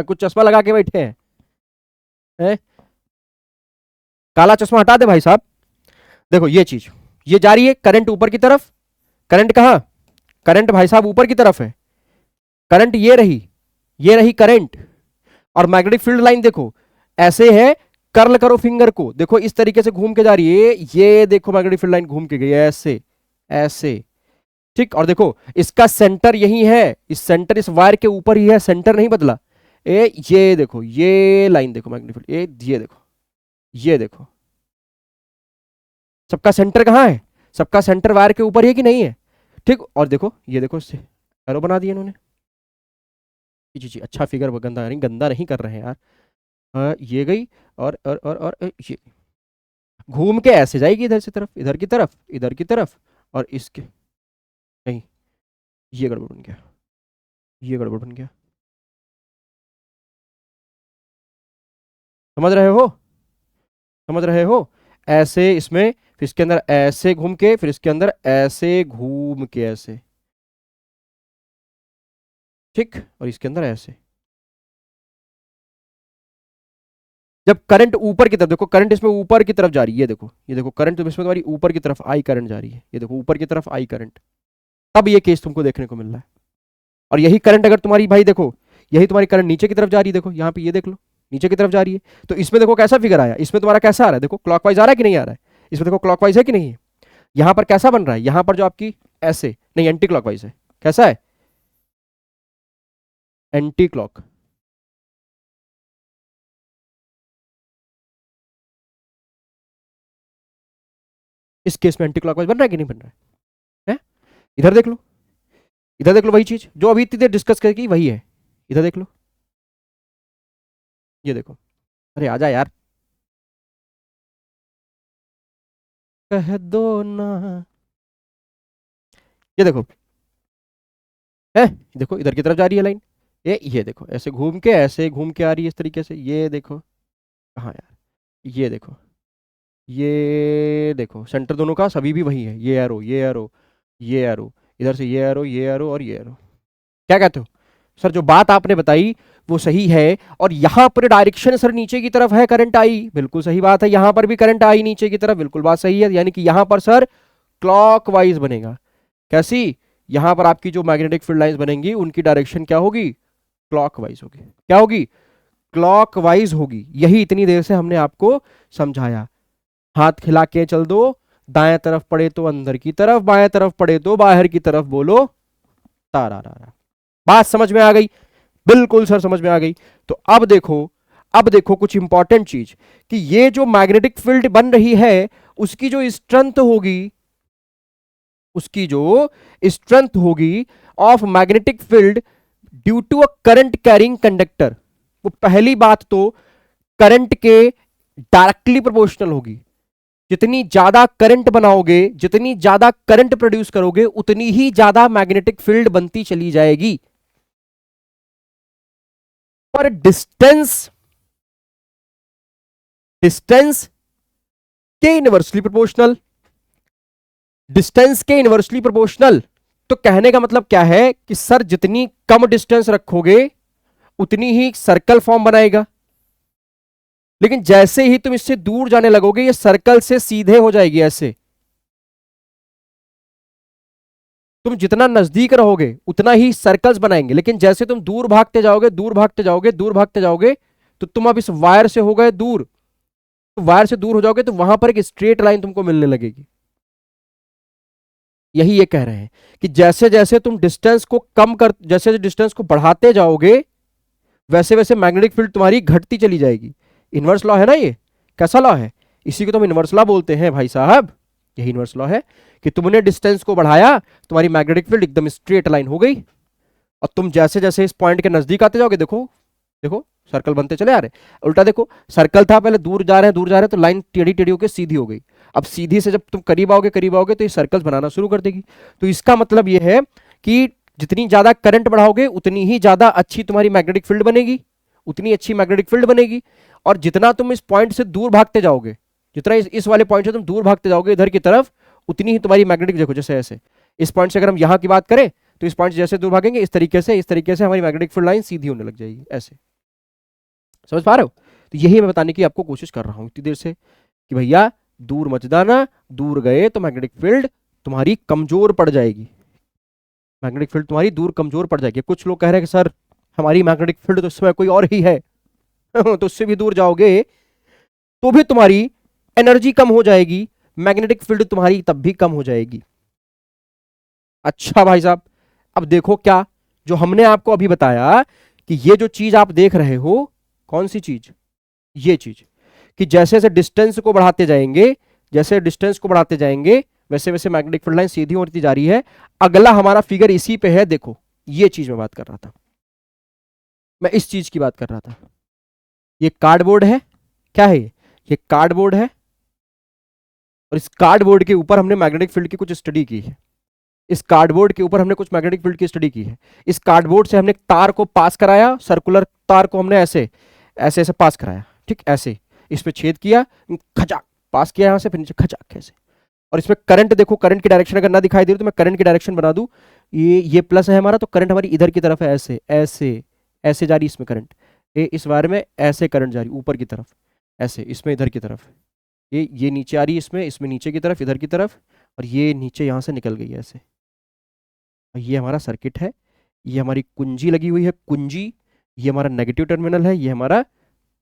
कुछ चश्मा लगा के बैठे हैं, काला चश्मा हटा दे भाई साहब। देखो ये चीज, ये जा रही है करंट ऊपर की तरफ, करंट कहां, करंट भाई साहब ऊपर की तरफ है, करंट ये रही करंट, और मैग्नेटिक फील्ड लाइन देखो ऐसे है, कर्ल करो फिंगर को, देखो इस तरीके से घूम के जा रही है, ये देखो मैग्नेटिक फील्ड लाइन घूम के गई है ऐसे ऐसे, ठीक। और देखो इसका सेंटर यही है, इस सेंटर इस वायर के ऊपर ही है, सेंटर नहीं बदला। ये देखो, ये लाइन देखो मैग्नेटिक फील्ड, ये देखो सबका सेंटर कहां है, सबका सेंटर वायर के ऊपर है कि नहीं है, ठीक। और देखो ये देखो, इससे एरो बना दिया इन्होंने, जी अच्छा फिगर, गंदा नहीं कर रहे हैं यार। ये गई, और ये घूम के ऐसे जाएगी इधर से तरफ, इधर की तरफ, इधर की तरफ, और इसके नहीं, ये गड़बड़ बन गया, ये गड़बड़ बन गया, समझ रहे हो, समझ रहे हो, ऐसे इसमें, फिर इसके अंदर ऐसे घूम के, फिर इसके अंदर ऐसे घूम के ऐसे, ठीक, और इसके अंदर ऐसे। जब करंट ऊपर की तरफ, देखो करंट इसमें ऊपर की तरफ जा रही है, ये देखो करंट तो इसमें तुम्हारी ऊपर की तरफ आई करंट जा रही है, ये देखो ऊपर की तरफ आई करंट, तब ये केस तुमको देखने को मिल रहा है। और यही करंट अगर तुम्हारी भाई देखो, यही तुम्हारी करंट नीचे की तरफ जा रही है, देखो यहाँ पे ये देख लो, नीचे की तरफ जा रही है, तो इसमें देखो कैसा फिगर आया, इसमें तुम्हारा कैसा आ रहा है, देखो क्लॉकवाइज आ रहा है कि नहीं आ रहा है, इसमें देखो क्लॉकवाइज है कि नहीं है, यहां पर कैसा बन रहा है, यहां पर जो आपकी ऐसे नहीं एंटी क्लॉकवाइज है, कैसा है, एंटी क्लॉक, इस केस में एंटी क्लॉकवाइज बन रहा है कि नहीं बन रहा है? इधर देख लो, इधर देख लो, वही चीज जो अभी इतनी देर डिस्कस करके वही है, इधर देख लो, ये देखो, अरे आजा यार, कह दो ना, ये देखो है, देखो इधर की तरफ जा रही है लाइन, ये देखो ऐसे घूम के, ऐसे घूम के आ रही है इस तरीके से, ये देखो कहाँ यार, ये देखो सेंटर दोनों का सभी भी वही है, ये एरो, ये एरो, ये एरो, इधर से ये एरो, ये एरो और ये एरो। क्या कहते हो सर, जो बात आपने बताई वो सही है, और यहां पर डायरेक्शन सर नीचे की तरफ है, करंट आई, बिल्कुल सही बात है, यहां पर भी करंट आई नीचे की तरफ, बिल्कुल बात सही है, यानी कि यहां पर सर क्लॉकवाइज बनेगा। कैसी? यहां पर आपकी जो मैग्नेटिक फील्ड लाइंस बनेंगी उनकी डायरेक्शन क्या होगी, क्लॉकवाइज होगी। क्या होगी? क्लॉकवाइज होगी। यही इतनी देर से हमने आपको समझाया। हाथ खिला के चल दो, दाएं तरफ पड़े तो अंदर की तरफ, बाएं तरफ पड़े तो बाहर की तरफ, बोलो तारा रा। बात समझ में आ गई? बिल्कुल सर समझ में आ गई। तो अब देखो कुछ इंपॉर्टेंट चीज, कि ये जो मैग्नेटिक फील्ड बन रही है उसकी जो स्ट्रेंथ होगी, उसकी जो स्ट्रेंथ होगी of magnetic field due to a current carrying conductor, वो पहली बात तो करंट के डायरेक्टली प्रोपोर्शनल होगी। जितनी ज्यादा करंट बनाओगे, जितनी ज्यादा करंट प्रोड्यूस करोगे, उतनी ही ज्यादा मैग्नेटिक फील्ड बनती चली जाएगी। पर डिस्टेंस के इनवर्सली प्रोपोर्शनल, डिस्टेंस के इनवर्सली प्रोपोर्शनल। तो कहने का मतलब क्या है कि सर जितनी कम डिस्टेंस रखोगे उतनी ही सर्कल फॉर्म बनाएगा, लेकिन जैसे ही तुम इससे दूर जाने लगोगे ये सर्कल से सीधे हो जाएगी ऐसे। तुम जितना नजदीक रहोगे उतना ही सर्कल्स बनाएंगे, लेकिन जैसे तुम दूर भागते जाओगे दूर भागते जाओगे दूर भागते जाओगे तो तुम अब इस वायर से हो गए दूर, तो वायर से दूर हो जाओगे तो वहां पर एक स्ट्रेट लाइन तुमको मिलने लगेगी। यही ये कह रहे हैं कि जैसे जैसे तुम डिस्टेंस को कम कर, जैसे डिस्टेंस को बढ़ाते जाओगे वैसे वैसे मैग्नेटिक फील्ड तुम्हारी घटती चली जाएगी। इनवर्स लॉ है ना ये, कैसा लॉ है, इसी को तुम इनवर्स लॉ बोलते हैं भाई साहब। यही इनवर्स लॉ है कि तुमने डिस्टेंस को बढ़ाया, तुम्हारी मैग्नेटिक फील्ड एकदम स्ट्रेट लाइन हो गई, और तुम जैसे जैसे इस पॉइंट के नजदीक आते जाओगे, देखो देखो सर्कल बनते चले आ रहे। उल्टा देखो, सर्कल था पहले, दूर जा रहे हैं दूर जा रहे हैं, तो लाइन टेढ़ी टेढ़ी होकर सीधी हो गई। अब सीधी से जब तुम करीब आओगे तो ये सर्कल्स बनाना शुरू कर देगी। तो इसका मतलब ये है कि जितनी ज्यादा करंट बढ़ाओगे उतनी ही ज्यादा अच्छी तुम्हारी मैग्नेटिक फील्ड बनेगी, उतनी अच्छी मैग्नेटिक फील्ड बनेगी। और जितना तुम इस पॉइंट से दूर भागते जाओगे, जितना इस वाले पॉइंट से तुम दूर भागते जाओगे इधर की तरफ, उतनी ही तुम्हारी मैग्नेटिक, देखो जैसे ऐसे इस पॉइंट से अगर हम यहां की बात करें तो इस पॉइंट से जैसे दूर भागेंगे इस तरीके से हमारी मैग्नेटिक फील्ड लाइन सीधी होने लग जाएगी ऐसे। समझ पा रहे हो? तो यही मैं बताने की आपको कोशिश कर रहा हूं इतनी देर से कि भैया दूर मत जाना, दूर गए तो मैग्नेटिक फील्ड तुम्हारी कमजोर पड़ जाएगी, मैग्नेटिक फील्ड तुम्हारी दूर कमजोर पड़ जाएगी। कुछ लोग कह रहे हैं कि सर हमारी मैग्नेटिक फील्ड तो इसमें कोई और ही है तो उससे भी दूर जाओगे तो भी तुम्हारी एनर्जी कम हो जाएगी, मैग्नेटिक फील्ड तुम्हारी तब भी कम हो जाएगी। अच्छा भाई साहब, अब देखो क्या जो हमने आपको अभी बताया कि ये जो चीज आप देख रहे हो, कौन सी चीज, ये चीज, कि जैसे जैसे डिस्टेंस को बढ़ाते जाएंगे, जैसे डिस्टेंस को बढ़ाते जाएंगे वैसे वैसे मैग्नेटिक फील्ड लाइन सीधी होती जा रही है। अगला हमारा फिगर इसी पे है, देखो ये चीज मैं बात कर रहा था, मैं इस चीज की बात कर रहा था। ये कार्डबोर्ड है, क्या है ये कार्डबोर्ड है, और इस कार्डबोर्ड के ऊपर हमने मैग्नेटिक फील्ड की कुछ स्टडी की है, इस कार्डबोर्ड के ऊपर हमने कुछ मैग्नेटिक फील्ड की स्टडी की है। इस कार्डबोर्ड से हमने तार को पास कराया, सर्कुलर तार को हमने ऐसे ऐसे ऐसे पास कराया, ठीक ऐसे इस पे छेद किया, खचाक पास किया यहां से, फिर नीचे खचाक ऐसे। और इसमें करंट देखो, करंट की डायरेक्शन अगर ना दिखाई दे रही तो मैं करंट की डायरेक्शन बना दूं, ये प्लस है हमारा, तो करंट हमारी इधर की तरफ है, ऐसे ऐसे ऐसे जा रही इसमें करंट, ये इस वायर में ऐसे करंट जा रही ऊपर की तरफ, ऐसे इसमें इधर की तरफ, ये नीचे आ रही है, इसमें इसमें नीचे की तरफ इधर की तरफ, और ये नीचे यहां से निकल गई है ऐसे। ये हमारा सर्किट है, ये हमारी कुंजी लगी हुई है, कुंजी, ये हमारा नेगेटिव टर्मिनल है, ये हमारा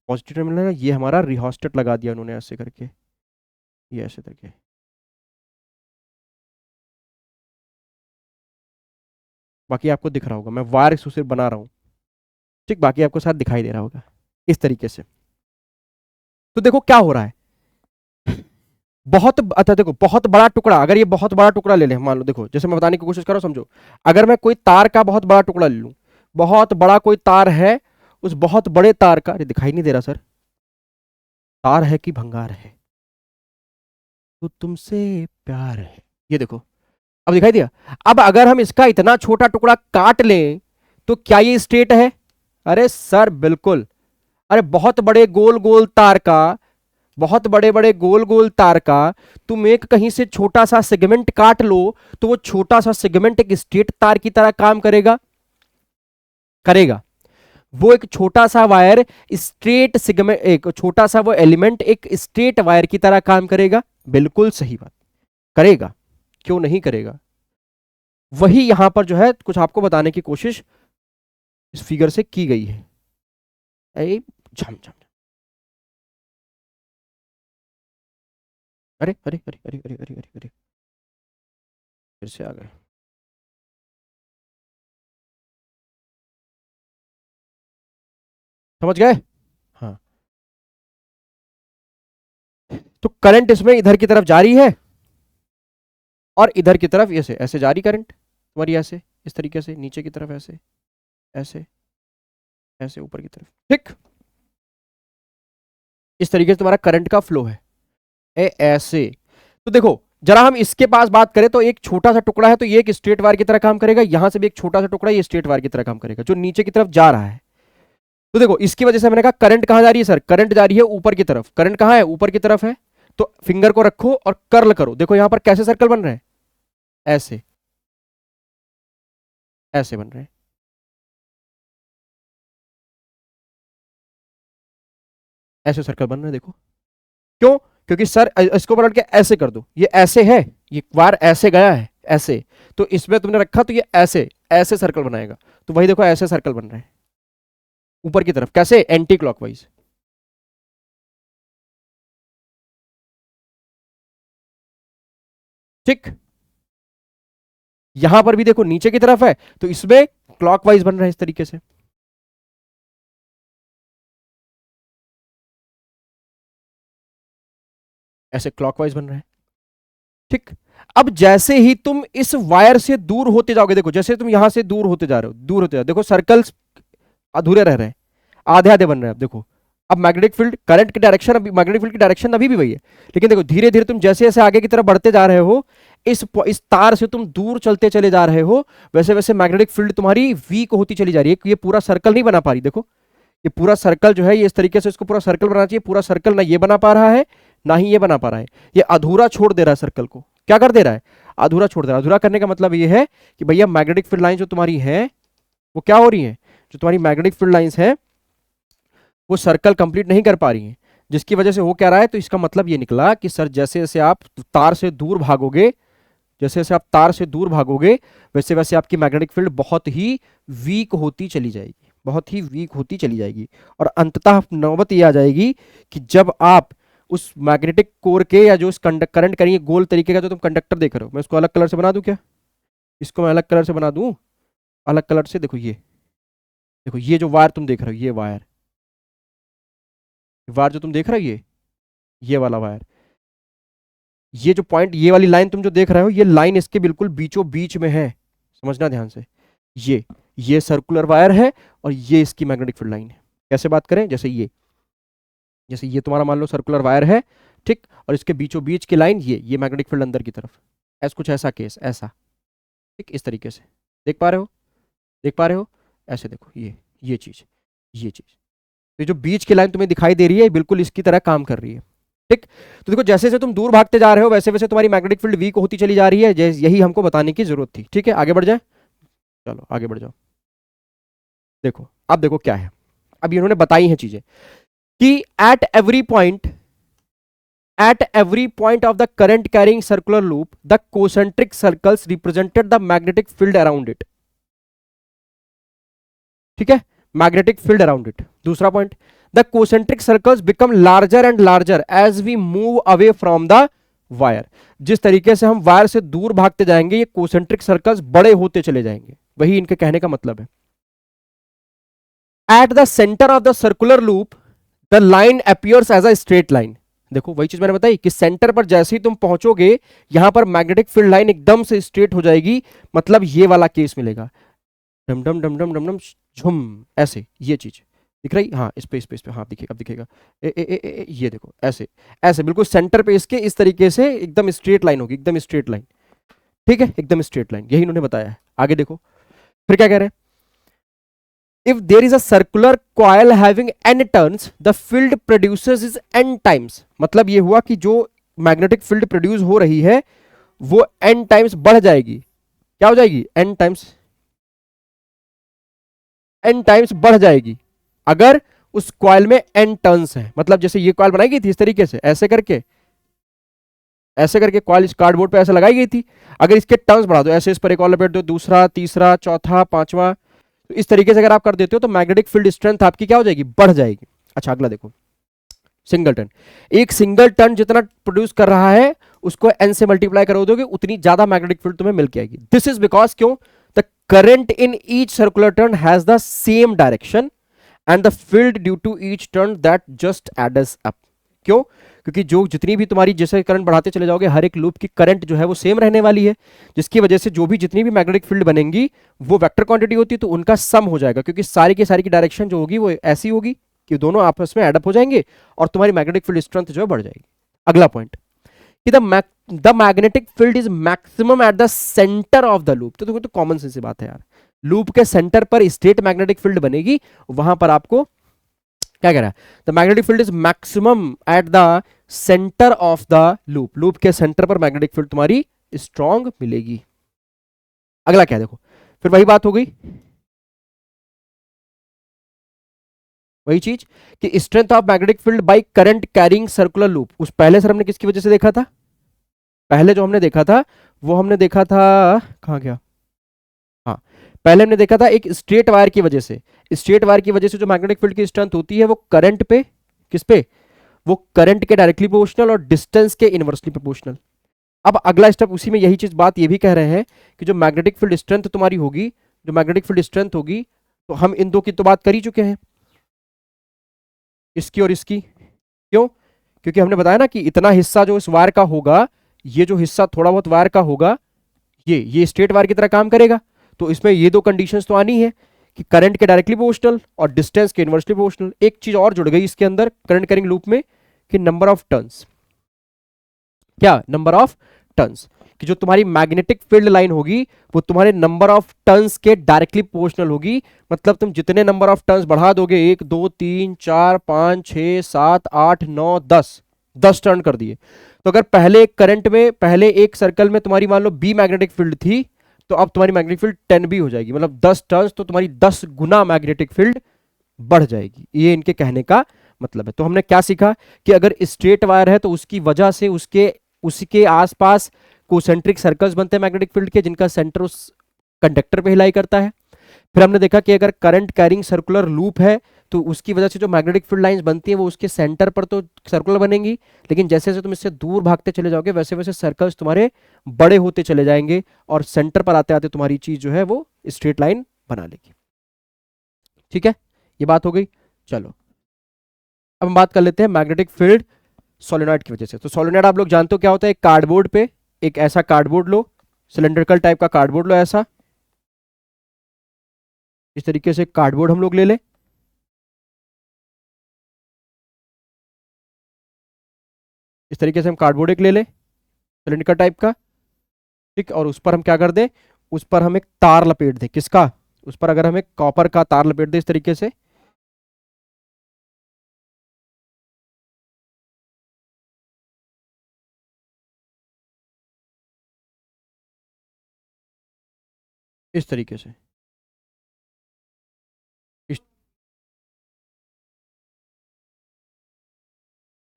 पॉजिटिव टर्मिनल है, ये हमारा रिहोस्टेट लगा दिया उन्होंने ऐसे करके, ये ऐसे करके। बाकी आपको दिख रहा होगा, मैं वायर सिर्फ बना रहा हूं, ठीक, बाकी आपको साथ दिखाई दे रहा होगा इस तरीके से। तो देखो क्या हो रहा है, बहुत अच्छा देखो, बहुत बड़ा टुकड़ा, अगर ये बहुत बड़ा टुकड़ा ले लें, मान लो देखो जैसे मैं बताने की कोशिश कर रहा हूं, समझो अगर मैं कोई तार का बहुत बड़ा टुकड़ा ले लूं, बहुत बड़ा कोई तार है, उस बहुत बड़े तार का, अरे दिखाई नहीं दे रहा सर, तार है कि भंगार है, तो तुमसे प्यार है, ये देखो अब दिखाई दिया। अब अगर हम इसका इतना छोटा टुकड़ा काट लें तो क्या ये स्ट्रेट है? अरे सर बिल्कुल। अरे बहुत बड़े गोल गोल तार का, बहुत बड़े बड़े गोल गोल तार का तुम एक कहीं से छोटा सा सेगमेंट काट लो तो वो छोटा सा सेगमेंट एक स्ट्रेट तार की तरह काम करेगा, करेगा। वो एक छोटा सा वायर स्ट्रेट सेगमेंट, एक छोटा सा वो एलिमेंट एक स्ट्रेट वायर की तरह काम करेगा, बिल्कुल सही बात, करेगा, क्यों नहीं करेगा। वही यहां पर जो है कुछ आपको बताने की कोशिश इस फिगर से की गई है। झम झम, अरे अरे अरे अरे अरे अरे अरे अरे, फिर से आ गए। समझ गए? हाँ, तो करंट इसमें इधर की तरफ जारी है और इधर की तरफ ऐसे ऐसे जारी करंट तुम्हारी, ऐसे इस तरीके से नीचे की तरफ, ऐसे ऐसे ऐसे ऊपर की तरफ, ठीक इस तरीके से तुम्हारा करंट का फ्लो है, ऐसे। तो देखो जरा हम इसके पास बात करें तो एक छोटा सा टुकड़ा है तो ये एक स्ट्रेट वायर की तरह काम करेगा, यहां से भी एक छोटा सा टुकड़ा ये स्ट्रेट वायर की तरह काम करेगा जो नीचे की तरफ जा रहा है। तो देखो इसकी वजह से मैंने कहा करंट कहां जा रही है सर, करंट जा रही है ऊपर की तरफ, करंट कहां है ऊपर की तरफ है, तो फिंगर को रखो और कर्ल करो, देखो यहां पर कैसे सर्कल बन रहे हैं, ऐसे ऐसे बन रहे हैं, ऐसे सर्कल बन रहे हैं, देखो क्यों, क्योंकि सर इसको पलट के ऐसे कर दो, ये ऐसे है, ये वायर ऐसे गया है ऐसे, तो इसमें तुमने रखा तो ये ऐसे ऐसे सर्कल बनाएगा, तो वही देखो ऐसे सर्कल बन रहे हैं ऊपर की तरफ, कैसे, एंटी क्लॉकवाइज। ठीक, यहां पर भी देखो नीचे की तरफ है तो इसमें क्लॉकवाइज बन रहा है इस तरीके से, ऐसे क्लॉकवाइज बन रहा है। ठीक, अब जैसे ही तुम इस वायर से दूर होते जाओगे, देखो जैसे तुम यहां से दूर होते जा रहे हो, दूर होते जा रहे हो, देखो सर्कल्स अधूरे रह रहे हैं, आधे आधे बन रहे हैं। अब देखो, अब मैग्नेटिक फील्ड करंट की डायरेक्शन, अभी मैग्नेटिक फील्ड की डायरेक्शन अभी भी वही है, लेकिन देखो धीरे धीरे तुम जैसे जैसे आगे की तरफ बढ़ते जा रहे हो, इस तार से तुम दूर चलते चले जा रहे हो, वैसे वैसे मैग्नेटिक फील्ड तुम्हारी वीक होती चली जा रही है, ये पूरा सर्कल नहीं बना पा रही। देखो ये पूरा सर्कल जो है, ये इस तरीके से इसको पूरा सर्कल बनाना चाहिए, पूरा सर्कल ना ये बना पा रहा है ना ही ये बना पा रहा है, ये अधूरा छोड़ दे रहा है सर्कल को। क्या कर दे रहा है, अधूरा छोड़ दे रहा है। अधूरा करने का मतलब ये है कि भैया मैग्नेटिक फील्ड लाइन जो तुम्हारी है वो क्या हो रही है, जो तुम्हारी मैग्नेटिक फील्ड लाइंस है वो सर्कल कंप्लीट नहीं कर पा रही हैं, जिसकी वजह से हो क्या रहा है, तो इसका मतलब ये निकला कि सर जैसे जैसे आप तार से दूर भागोगे, जैसे जैसे आप तार से दूर भागोगे, वैसे वैसे आपकी मैग्नेटिक फील्ड बहुत ही वीक होती चली जाएगी, बहुत ही वीक होती चली जाएगी, और अंततः नौबत ये आ जाएगी कि जब आप उस मैग्नेटिक कोर के या जो इस करंट करेंगे गोल तरीके का जो तुम कंडक्टर देख रहे हो, मैं इसको अलग कलर से बना दूं क्या, इसको मैं अलग कलर से बना दूं, अलग कलर से, देखो ये, देखो ये जो वायर तुम देख रहे हो, ये वायर, वायर जो तुम देख रहे हो, ये वाला वायर, ये जो पॉइंट, ये वाली लाइन तुम जो देख रहे हो, ये लाइन इसके बिल्कुल बीचों बीच में है, समझना ध्यान से, ये सर्कुलर वायर है और ये इसकी मैग्नेटिक फील्ड लाइन है। कैसे बात करें, जैसे ये तुम्हारा मान लो सर्कुलर वायर है, ठीक, और इसके बीचों बीच की लाइन ये मैग्नेटिक फील्ड अंदर की तरफ, ऐसा कुछ ऐसा केस, ऐसा, ठीक, इस तरीके से देख पा रहे हो, देख पा रहे हो, ऐसे देखो ये चीज, ये चीज, तो जो बीच की लाइन तुम्हें दिखाई दे रही है बिल्कुल इसकी तरह काम कर रही है। ठीक, तो देखो जैसे जैसे तुम दूर भागते जा रहे हो वैसे वैसे तुम्हारी मैग्नेटिक फील्ड वीक होती चली जा रही है, यही हमको बताने की जरूरत थी। ठीक है, आगे बढ़ जाए, चलो आगे बढ़ जाओ। देखो अब देखो क्या है, अब इन्होंने बताई हैं चीजें कि at every point of the current carrying circular loop the concentric circles represented the magnetic field around it। ठीक है, मैग्नेटिक फील्ड अराउंड इट। दूसरा point, the concentric circles become larger and larger as we move away from the wire. जिस तरीके से हम wire से दूर भागते जाएंगे ये कोसेंट्रिक सर्कल्स बड़े होते चले जाएंगे, वही इनके कहने का मतलब है। At the centre of the circular loop the line appears as a straight line. देखो वही चीज मैंने बताई कि सेंटर पर जैसे ही तुम पहुंचोगे यहां पर मैग्नेटिक फील्ड लाइन एकदम से स्ट्रेट हो जाएगी, मतलब ये वाला केस मिलेगा, डम डम डम डम डम डम झुम, ऐसे ये चीज दिख रही, हाँ इस पे हाँ दिखेगा, अब दिखेगा, ये देखो ऐसे ऐसे बिल्कुल सेंटर पे इसके इस तरीके से एकदम स्ट्रेट लाइन होगी, एकदम स्ट्रेट लाइन। ठीक है, एकदम स्ट्रेट लाइन, यही इन्होंने बताया है। आगे देखो फिर क्या कह रहे हैं, if there is a circular coil having n turns the field produces is n times. मतलब ये हुआ कि जो मैग्नेटिक फील्ड प्रोड्यूस हो रही है वो n टाइम्स बढ़ जाएगी, क्या हो जाएगी, n टाइम्स बढ़ जाएगी अगर उस कॉइल में n टर्न्स है। मतलब जैसे ये कॉइल बनाई गई थी इस तरीके से, ऐसे करके कॉइल इस कार्डबोर्ड पे ऐसे लगाई गई थी, अगर इसके टर्न्स बढ़ा दो, ऐसे इस पर एक और लपेट दो, दूसरा, तीसरा, चौथा, पांचवा, तो इस तरीके से अगर आप कर देते हो तो मैग्नेटिक फील्ड स्ट्रेंथ आपकी क्या हो जाएगी, बढ़ जाएगी। अच्छा अगला देखो, सिंगल टर्न, एक सिंगल टर्न जितना प्रोड्यूस कर रहा है उसको n से मल्टीप्लाई करो दोगे उतनी ज्यादा मैग्नेटिक फील्ड तुम्हें मिल के आएगी। दिस इज बिकॉज क्यों, the current in each circular turn has the same direction and the field due to each turn that just adds up. क्यों, क्योंकि जो जितनी भी तुम्हारी जैसे करंट बढ़ाते चले जाओगे हर एक लूप की करंट जो है वो सेम रहने वाली है, जिसकी वजह से जो भी जितनी भी मैग्नेटिक फील्ड बनेंगी वो वेक्टर क्वांटिटी होती है तो उनका सम हो जाएगा, क्योंकि सारी की डायरेक्शन जो होगी वो ऐसी होगी कि दोनों आपस में एडअप हो जाएंगे और तुम्हारी मैग्नेटिक फील्ड स्ट्रेंथ जो है बढ़ जाएगी। अगला पॉइंट कि the magnetic field is maximum eight the centre of the loop. तो देखो तो कॉमन सेंस बात है यार, लूप के सेंटर पर स्ट्रेट मैग्नेटिक फील्ड बनेगी, वहां पर आपको क्या कह रहा है, the magnetic field is maximum eight the centre of the loop, loop के सेंटर पर मैग्नेटिक फील्ड तुम्हारी स्ट्रांग मिलेगी। अगला क्या देखो, फिर वही बात हो गई, वही चीज कि strength of magnetic field by current carrying circular loop. उस पहले सर हमने किसकी वजह से देखा था, पहले जो हमने देखा था वो हमने देखा था, कहां गया, हाँ, पहले हमने देखा था एक स्ट्रेट वायर की वजह से। स्ट्रेट वायर की वजह से जो मैग्नेटिक फील्ड की स्ट्रेंथ होती है वो करंट पे, किस पे, वो करंट के डायरेक्टली प्रोपोर्शनल और डिस्टेंस के इनवर्सली प्रोपोर्शनल। अब अगला स्टेप उसी में यही चीज बात ये भी कह रहे हैं कि जो मैग्नेटिक फील्ड स्ट्रेंथ तुम्हारी होगी, जो मैग्नेटिक फील्ड स्ट्रेंथ होगी, तो हम इन दो की तो बात कर ही चुके हैं, इसकी और इसकी। क्यों, क्योंकि हमने बताया ना कि इतना हिस्सा जो इस वायर का होगा, ये जो हिस्सा थोड़ा बहुत वायर का होगा, ये स्ट्रेट वायर की तरह काम करेगा। तो इसमें ये दो कंडीशंस तो आनी है कि करंट के डायरेक्टली प्रोपोर्शनल और डिस्टेंस के इनवर्सली प्रोपोर्शनल। एक चीज और जुड़ गई इसके अंदर करंट कैरिंग लूप में कि नंबर ऑफ टर्न्स, क्या, नंबर ऑफ टर्न्स, कि जो तुम्हारी मैग्नेटिक फील्ड लाइन होगी वो तुम्हारे नंबर ऑफ टर्न्स के डायरेक्टली प्रोपोर्शनल होगी। मतलब तुम जितने नंबर ऑफ टर्न्स बढ़ा दोगे, 1 2 3 4 5 6 7 8 9 10 टर्न कर दिए, तो अगर पहले एक करंट में, पहले एक सर्कल में तुम्हारी मान लो बी मैग्नेटिक फील्ड थी, तो अब तुम्हारी मैग्नेटिक फील्ड 10 भी हो जाएगी, मतलब 10 टर्न्स, तो तुम्हारी 10 गुना मैग्नेटिक फील्ड बढ़ जाएगी। ये इनके कहने का मतलब है। तो हमने क्या सीखा कि अगर स्ट्रेट वायर है तो उसकी वजह से उसके आसपास कोसेंट्रिक सर्कल्स बनते हैं मैग्नेटिक फील्ड के, जिनका सेंटर उस कंडक्टर पे हिलाई करता है। फिर हमने देखा कि अगर करंट कैरिंग सर्कुलर लूप है तो उसकी वजह से जो मैग्नेटिक फील्ड लाइंस बनती हैं वो उसके सेंटर पर तो सर्कुलर बनेंगी, लेकिन जैसे जैसे तुम इससे दूर भागते चले जाओगे वैसे वैसे सर्कल्स तुम्हारे बड़े होते चले जाएंगे और सेंटर पर आते आते तुम्हारी चीज जो है वो स्ट्रेट लाइन बना लेगी। ठीक है, ये बात हो गई। चलो अब हम बात कर लेते हैं मैग्नेटिक फील्ड सोलेनॉइड की वजह से। तो सोलेनॉइड आप लोग जानते हो क्या होता है, एक कार्डबोर्ड पे, एक ऐसा कार्डबोर्ड लो, सिलेंड्रिकल टाइप का कार्डबोर्ड लो, ऐसा इस तरीके से कार्डबोर्ड हम लोग ले लें, इस तरीके से हम कार्डबोर्ड एक ले लें सिलेंड्रिकल टाइप का, ठीक, और उस पर हम क्या कर दें, उस पर हम एक तार लपेट दें, किसका, उस पर अगर हम एक कॉपर का तार लपेट दें इस तरीके से, इस तरीके से, इस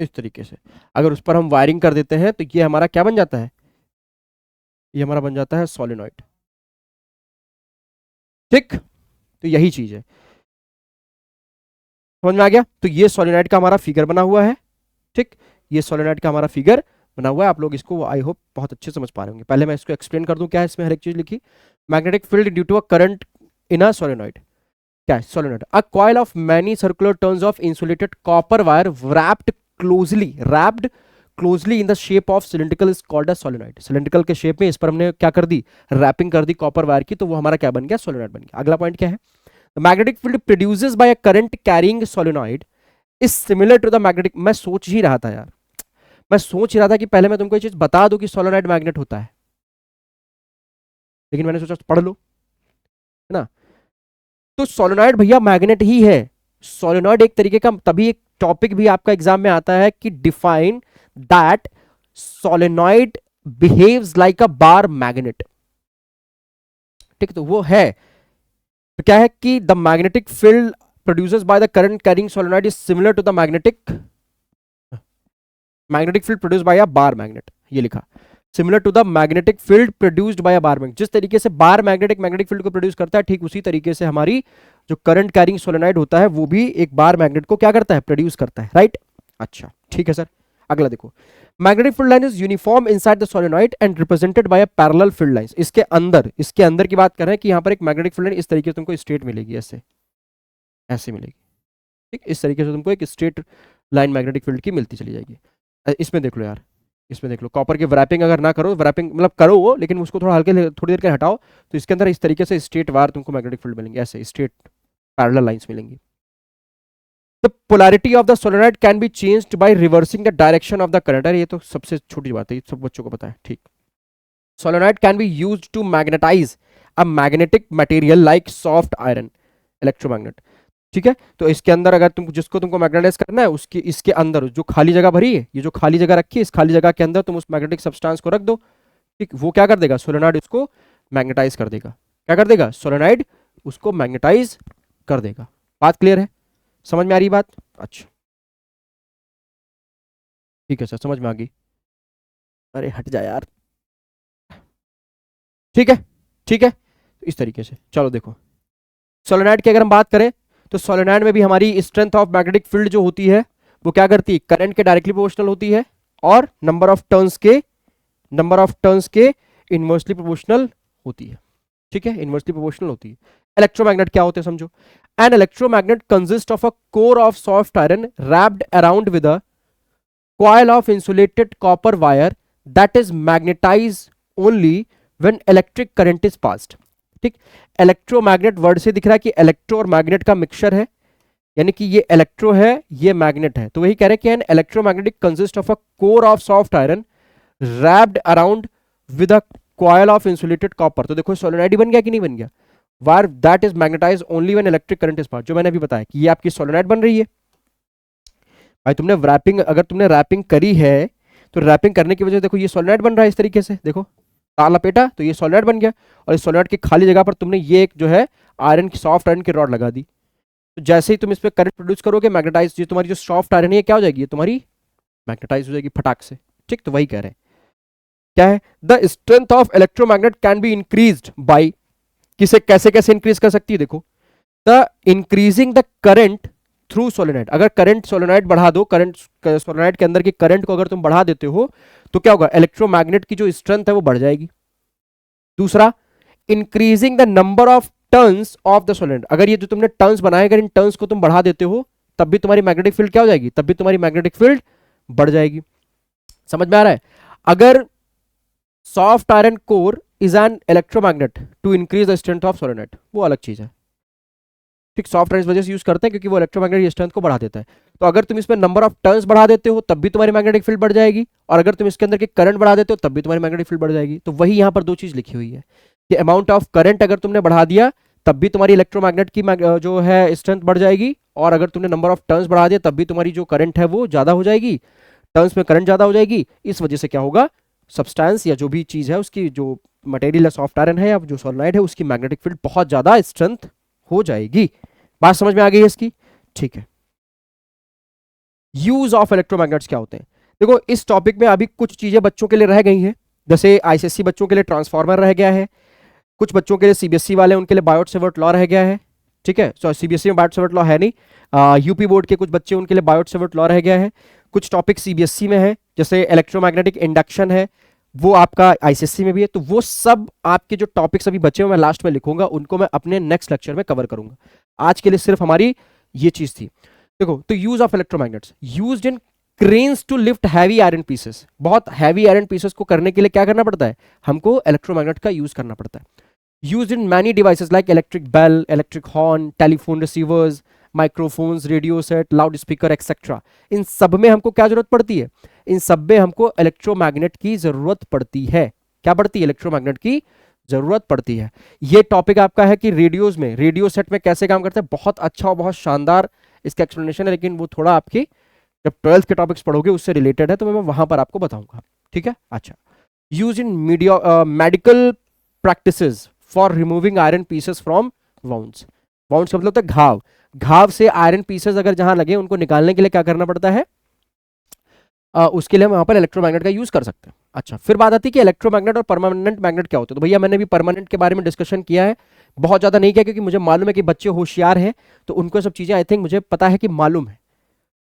इस तरीके से अगर उस पर हम वायरिंग कर देते हैं तो ये हमारा क्या बन जाता है, ये हमारा बन जाता है सोलेनॉइड। ठीक, तो यही चीज है, समझ में आ गया। तो ये सोलेनॉइड का हमारा फिगर बना हुआ है, ठीक, ये सोलेनॉइड का हमारा फिगर बना हुआ है। आप लोग इसको आई होप बहुत अच्छे समझ पा रहे होंगे। पहले मैं इसको एक्सप्लेन कर दूं क्या है इसमें हर एक चीज लिखी। Magnetic field due to a current in a solenoid, क्या है solenoid, a coil of many circular turns of insulated copper wire wrapped closely in the shape of cylindrical is called a solenoid। Cylindrical के shape में इस पर हमने क्या कर दी, wrapping कर दी कॉपर वायर की, तो वो हमारा क्या बन गया, सोलेनॉइड बन गया। अगला पॉइंट क्या है, magnetic field produces by a current carrying solenoid is similar to the magnetic, मैं सोच ही रहा था यार, मैं सोच रहा था कि पहले मैं तुमको ये चीज बता दूं कि सोलेनॉइड मैग्नेट होता है, लेकिन मैंने सोचा पढ़ लो, है ना। तो सोलेनॉइड भैया मैग्नेट ही है। सोलेनॉइड एक तरीके का, तभी एक टॉपिक भी आपका एग्जाम में आता है कि define that solenoid behaves like a bar magnet, ठीक, तो वो है, तो क्या है कि the magnetic field produces by the current carrying solenoid is similar to the magnetic field produced by a bar magnet, ये लिखा, similar to the magnetic field produced by a bar magnet. जिस तरीके से बार मैग्नेटिक फील्ड को produce करता है, ठीक उसी तरीके से हमारी जो करंट कैरिंग सोलेनॉइड होता है वो भी एक बार मैग्नेट को क्या करता है, प्रोड्यूस करता है, राइट। अच्छा ठीक है सर, अगला देखो, magnetic field line is uniform inside the solenoid and represented by a parallel field lines. इसके अंदर की बात कर रहे हैं कि यहां पर एक मैग्नेटिक फील्ड लाइन इस तरीके से तुमको स्ट्रेट मिलेगी, ऐसे ऐसे मिलेगी, ठीक, इस तरीके से तुमको एक स्ट्रेट लाइन मैग्नेटिक फील्ड की मिलती चली जाएगी। इसमें देख लो यार, इसमें देख लो, कॉपर की वैपिंग अगर ना करो, वैपिंग मतलब करो वो, लेकिन उसको थोड़ा हल्के थोड़ी देर के हटाओ, तो इसके अंदर इस तरीके से स्ट्रेट वायर तुमको मैग्नेटिक फील्ड मिलेंगे, ऐसे स्ट्रेट पैरेलल लाइंस मिलेंगी। The polarity of the solenoid can be changed by reversing the direction of the current. ये तो सबसे छोटी बात है, ये सब बच्चों को पता है, ठीक। Solenoid can be used to magnetise a magnetic material like soft iron, electromagnet. ठीक है, तो इसके अंदर अगर तुम जिसको तुमको मैग्नेटाइज करना है उसकी इसके अंदर जो खाली जगह भरी है, ये जो खाली जगह रखी है, इस खाली जगह के अंदर तुम उस मैग्नेटिक सब्सटेंस को रख दो। ठीक, वो क्या कर देगा, सोलेनॉइड उसको मैग्नेटाइज कर देगा। क्या कर देगा, सोलेनॉइड उसको मैग्नेटाइज कर देगा। बात क्लियर है, समझ में आ रही बात? अच्छा ठीक है सर, समझ में आ गई। अरे हट जा यार। ठीक है, ठीक है, इस तरीके से चलो देखो, सोलेनॉइड की अगर हम बात करें तो सोलेनॉइड में भी हमारी स्ट्रेंथ ऑफ मैग्नेटिक फील्ड जो होती है वो क्या करती है, करंट के डायरेक्टली प्रोपोर्शनल होती है और नंबर ऑफ टर्न्स के इनवर्सली प्रोपोर्शनल होती है। ठीक है, इनवर्सली प्रोपोर्शनल होती है। इलेक्ट्रोमैग्नेट क्या होते हैं समझो, an electromagnet consist of a core of soft iron wrapped around with a coil of insulated copper wire that is magnetized only when electric current is passed। ठीक, इलेक्ट्रोमैग्नेट वर्ड से दिख रहा है कि इलेक्ट्रो और मैग्नेट का mixture है, यानी कि ये इलेक्ट्रो है ये मैग्नेट है, तो वही कह रहे हैं कि an electromagnetic consist of a core of soft iron wrapped around with a coil of insulated copper. तो देखो सोलेनॉइड बन गया कि नहीं बन गया, wire that is magnetise only when electric current is pass, जो मैंने अभी बताया कि ये आपकी सोलेनॉइड बन रही है। भाई तुमने रैपिंग, अगर तुमने रैपिंग करी है तो रैपिंग करने की वजह से देखो ये सॉलिड बन रहा है इस तरीके से, देखो तार लपेटा तो ये सॉलिड बन गया, और इस सॉलिड की खाली जगह पर तुमने ये एक जो है आयरन की सॉफ्ट आयरन की रॉड लगा दी, तो जैसे ही तुम इस पर करंट प्रोड्यूस करोगे मैग्नेटाइज, ये तुम्हारी जो सॉफ्ट आयरन है ये क्या हो जाएगी, ये तुम्हारी मैग्नेटाइज हो जाएगी फटाक से। ठीक, तो वही कह रहे हैं क्या है, the strength of electromagnet can be increased by, किसे कैसे कैसे इंक्रीज कर सकती है, देखो the increasing the current through solenoid. अगर करंट सोलेनॉइड बढ़ा दो, करंट सोलेनॉइड के अंदर की करंट को अगर तुम बढ़ा देते हो तो क्या होगा, इलेक्ट्रोमैग्नेट की जो स्ट्रेंथ है वो बढ़ जाएगी। दूसरा, increasing the number of turns of the solenoid, अगर ये जो तुमने टर्न्स बनाए अगर इन टर्न्स को तुम बढ़ा देते हो तब भी तुम्हारी मैग्नेटिक फील्ड क्या हो जाएगी, तब भी तुम्हारी मैग्नेटिक फील्ड बढ़ जाएगी। समझ में आ रहा है? अगर soft iron core is an electromagnet to increase the strength of solenoid, वो अलग चीज है। ठीक, सॉफ्ट आयरन इस वजह से यूज करते हैं क्योंकि वो इलेक्ट्रोमैग्नेटिक स्ट्रेंथ को बढ़ा देता है। तो अगर तुम इसमें नंबर ऑफ टर्न्स बढ़ा देते हो तब भी तुम्हारी मैग्नेटिक फील्ड बढ़ जाएगी, और अगर तुम इसके अंदर की करंट बढ़ा देते हो तब भी तुम्हारी मैग्नेटिक फील्ड बढ़ जाएगी। तो वही यहां पर दो चीज लिखी हुई है कि अमाउंट ऑफ करंट अगर तुमने बढ़ा दिया तब भी तुम्हारी इलेक्ट्रोमैग्नेट की जो है स्ट्रेंथ बढ़ जाएगी, और अगर तुमने नंबर ऑफ टर्न्स बढ़ा दिया तब भी तुम्हारी जो करंट है वो ज्यादा हो जाएगी, टर्न्स में करंट ज्यादा हो जाएगी। इस वजह से क्या होगा, सब्सटेंस या जो भी चीज है उसकी जो मटेरियल है सॉफ्ट आयरन है या जो सोलेनॉइड है उसकी मैग्नेटिक फील्ड बहुत ज्यादा स्ट्रेंथ हो जाएगी। बात समझ में आ गई है इसकी? ठीक है, यूज ऑफ इलेक्ट्रोमैग्नेट्स क्या होते हैं, देखो इस टॉपिक में अभी कुछ चीजें बच्चों के लिए रह गई हैं, जैसे आईसीएससी बच्चों के लिए ट्रांसफार्मर रह गया है, कुछ बच्चों के लिए सीबीएसई वाले उनके लिए बायोट-सेवर्ट लॉ रह गया है। ठीक है, सो सीबीएसई में बायोट-सेवर्ट लॉ है नहीं, यूपी बोर्ड के कुछ बच्चे उनके लिए बायोट-सेवर्ट लॉ रह गया है। कुछ टॉपिक सीबीएसई में है जैसे इलेक्ट्रोमैग्नेटिक इंडक्शन है, वो आपका आईसीएससी में भी है। तो वो सब आपके जो टॉपिक्स अभी बचे हुए मैं लास्ट में लिखूंगा, उनको मैं अपने नेक्स्ट लेक्चर में कवर करूंगा। आज के लिए सिर्फ हमारी ये चीज थी। देखो, तो use of electromagnets, used in cranes to lift heavy iron pieces, बहुत हैवी आयरन पीसेस को करने के लिए क्या करना पड़ता है, हमको इलेक्ट्रोमैग्नेट का यूज करना पड़ता है। Used in many devices like electric bell, electric horn, telephone receivers, microphones, radio set, loudspeaker etcetera, इन सब में हमको क्या जरूरत पड़ती है, इन सब में हमको इलेक्ट्रोमैग्नेट की जरूरत पड़ती है। क्या पड़ती है, इलेक्ट्रोमैग्नेट की जरूरत पड़ती है। ये टॉपिक आपका है कि रेडियोज में, रेडियो सेट में कैसे काम करता है, बहुत अच्छा और बहुत शानदार इसका एक्सप्लेनेशन है, लेकिन वो थोड़ा आपकी जब 12th के टॉपिक्स पढ़ोगे उससे रिलेटेड है, तो मैं वहां पर आपको बताऊंगा। ठीक है, अच्छा, use in medical practices for removing iron pieces from wounds. Wounds का मतलब होता है घाव, घाव से आयरन पीसेस अगर जहां लगे उनको निकालने के लिए क्या करना पड़ता है, उसके लिए हम वहां पर इलेक्ट्रोमैग्नेट का यूज कर सकते हैं। अच्छा, फिर बात आती है कि इलेक्ट्रोमैग्नेट और परमानेंट मैग्नेट क्या होते हैं। तो भैया मैंने भी परमानेंट के बारे में डिस्कशन किया है, बहुत ज्यादा नहीं किया क्योंकि मुझे मालूम है कि बच्चे होशियार हैं तो उनको सब चीजें आई थिंक मुझे पता है कि मालूम है।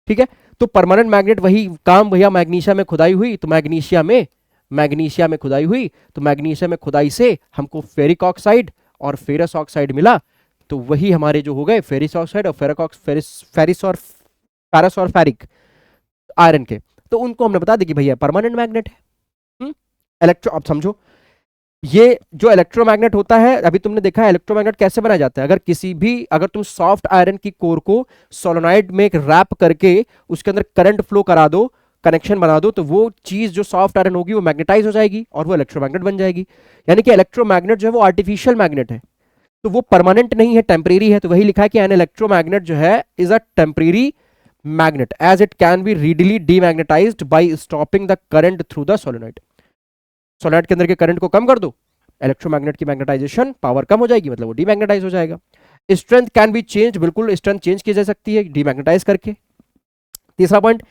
ठीक है, तो परमानेंट मैग्नेट वही काम भैया, मैग्नीशिया में खुदाई हुई तो मैग्नीशिया में खुदाई हुई तो मैग्नीशिया में खुदाई से हमको फेरिक ऑक्साइड और फेरस ऑक्साइड मिला, तो वही हमारे जो हो गए फेरिस ऑक्साइड और फेरिस और फेरस और फेरिक आयरन के, तो उनको हमने बता दी कि भैया परमानेंट मैग्नेट है। इलेक्ट्रो, अब समझो ये जो इलेक्ट्रोमैग्नेट होता है, अभी तुमने देखा है इलेक्ट्रोमैग्नेट कैसे बनाया जाता है, अगर तुम सॉफ्ट आयरन की कोर को सोलेनॉइड में रैप करके उसके अंदर करंट फ्लो करा दो, कनेक्शन बना दो, तो वो चीज जो सॉफ्ट आयरन होगी वो मैग्नेटाइज हो जाएगी और वो इलेक्ट्रोमैग्नेट बन जाएगी। यानी कि इलेक्ट्रोमैग्नेट जो है वो आर्टिफिशियल मैग्नेट है, तो वो परमानेंट नहीं है, टेम्परेरी है। तो वही लिखा है कि एन इलेक्ट्रोमैग्नेट जो है is a temporary magnet as it can be readily demagnetised by stopping the current through the solenoid. Solenoid के अंदर के करंट को कम कर दो, इलेक्ट्रोमैग्नेट की मैग्नेटाइजेशन पावर कम हो जाएगी, मतलब वो डीमैग्नेटाइज हो जाएगा। स्ट्रेंथ कैन बी चेंज, बिल्कुल स्ट्रेंथ चेंज की जा सकती है डीमैग्नेटाइज करके। तीसरा point,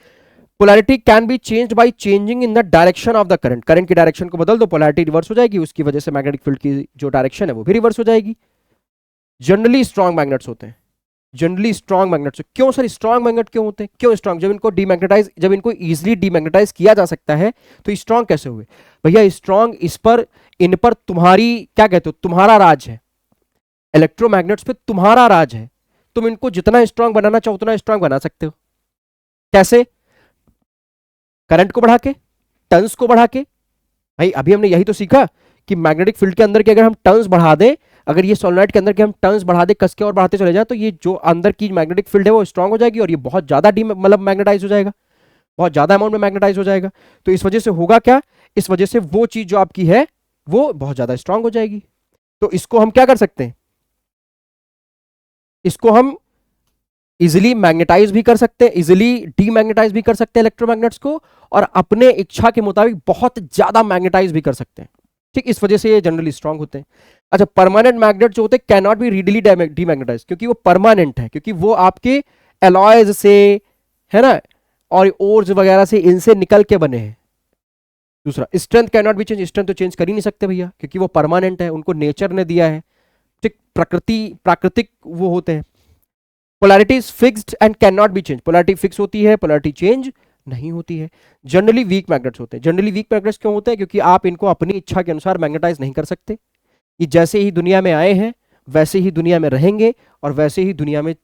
polarity can be change by changing in the direction of the current. Current की डायरेक्शन को बदल दो, पोलैरिटी रिवर्स हो जाएगी, उसकी वजह से मैग्नेटिक फील्ड की जो डायरेक्शन है वो भी रिवर्स हो जाएगी। जनरली स्ट्रॉन्ग मैग्नेट्स होते हैं, जनरली स्ट्रॉन्ग मैग्नेट्स। क्यों सर स्ट्रॉन्ग मैग्नेट क्यों होते हैं, क्यों स्ट्रॉन्ग? जब इनको डीमैग्नेटाइज, जब इनको इजीली डीमैग्नेटाइज किया जा सकता है तो स्ट्रॉन्ग कैसे हुए भैया? स्ट्रॉन्ग इस पर, इन पर तुम्हारी क्या कहते हो, तुम्हारा राज है। इलेक्ट्रोमैग्नेट्स पे तुम्हारा राज है, तुम इनको जितना स्ट्रॉन्ग बनाना चाहो उतना स्ट्रॉन्ग बना सकते हो। कैसे? करंट को बढ़ा के, टर्न्स को बढ़ा के। भाई अभी हमने यही तो सीखा कि मैग्नेटिक फील्ड के अंदर के अगर हम टर्न्स बढ़ा दें, अगर ये सोलेनोइड के अंदर के हम टर्न्स बढ़ा दे कस के और बढ़ाते चले जाए, तो ये जो अंदर की मैग्नेटिक फील्ड है वो स्ट्रांग हो जाएगी और ये बहुत ज्यादा मतलब मैग्नेटाइज हो जाएगा, बहुत ज्यादा अमाउंट में मैग्नेटाइज हो जाएगा। तो इस वजह से होगा क्या, इस वजह से वो चीज जो आपकी है वो बहुत ज्यादा स्ट्रांग हो जाएगी। तो इसको हम क्या कर सकते हैं, इसको हम इजिली मैग्नेटाइज भी कर सकते हैं, इजिली डीमैग्नेटाइज भी कर सकते हैं इलेक्ट्रोमैग्नेट्स को, और अपने इच्छा के मुताबिक बहुत ज्यादा मैग्नेटाइज भी कर सकते हैं। ठीक, इस वजह से ये जनरली स्ट्रांग होते हैं। अच्छा, परमानेंट मैग्नेट जो होते हैं can not be readily demagnetise, क्योंकि वो परमानेंट है, क्योंकि वो आपके एलॉयज से, है ना, और ओर्स वगैरह से, इनसे निकल के बने हैं। दूसरा, strength can not be change, strength तो चेंज कर ही नहीं सकते भैया, क्योंकि वो परमानेंट है, उनको नेचर ने दिया है। ठीक, प्राकृतिक वो होते हैं। Polarity is fixed and can not be change, polarity fix होती है, पोलैरिटी चेंज नहीं होती है। जनरली वीक मैग्नेट्स होते हैं। जनरली वीक मैग्नेट्स क्यों होते हैं? क्योंकि आप इनको अपनी इच्छा के अनुसार मैग्नेटाइज नहीं कर सकते। ये जैसे ही दुनिया में आए हैं वैसे ही दुनिया में रहेंगे, और वैसे ही दुनिया में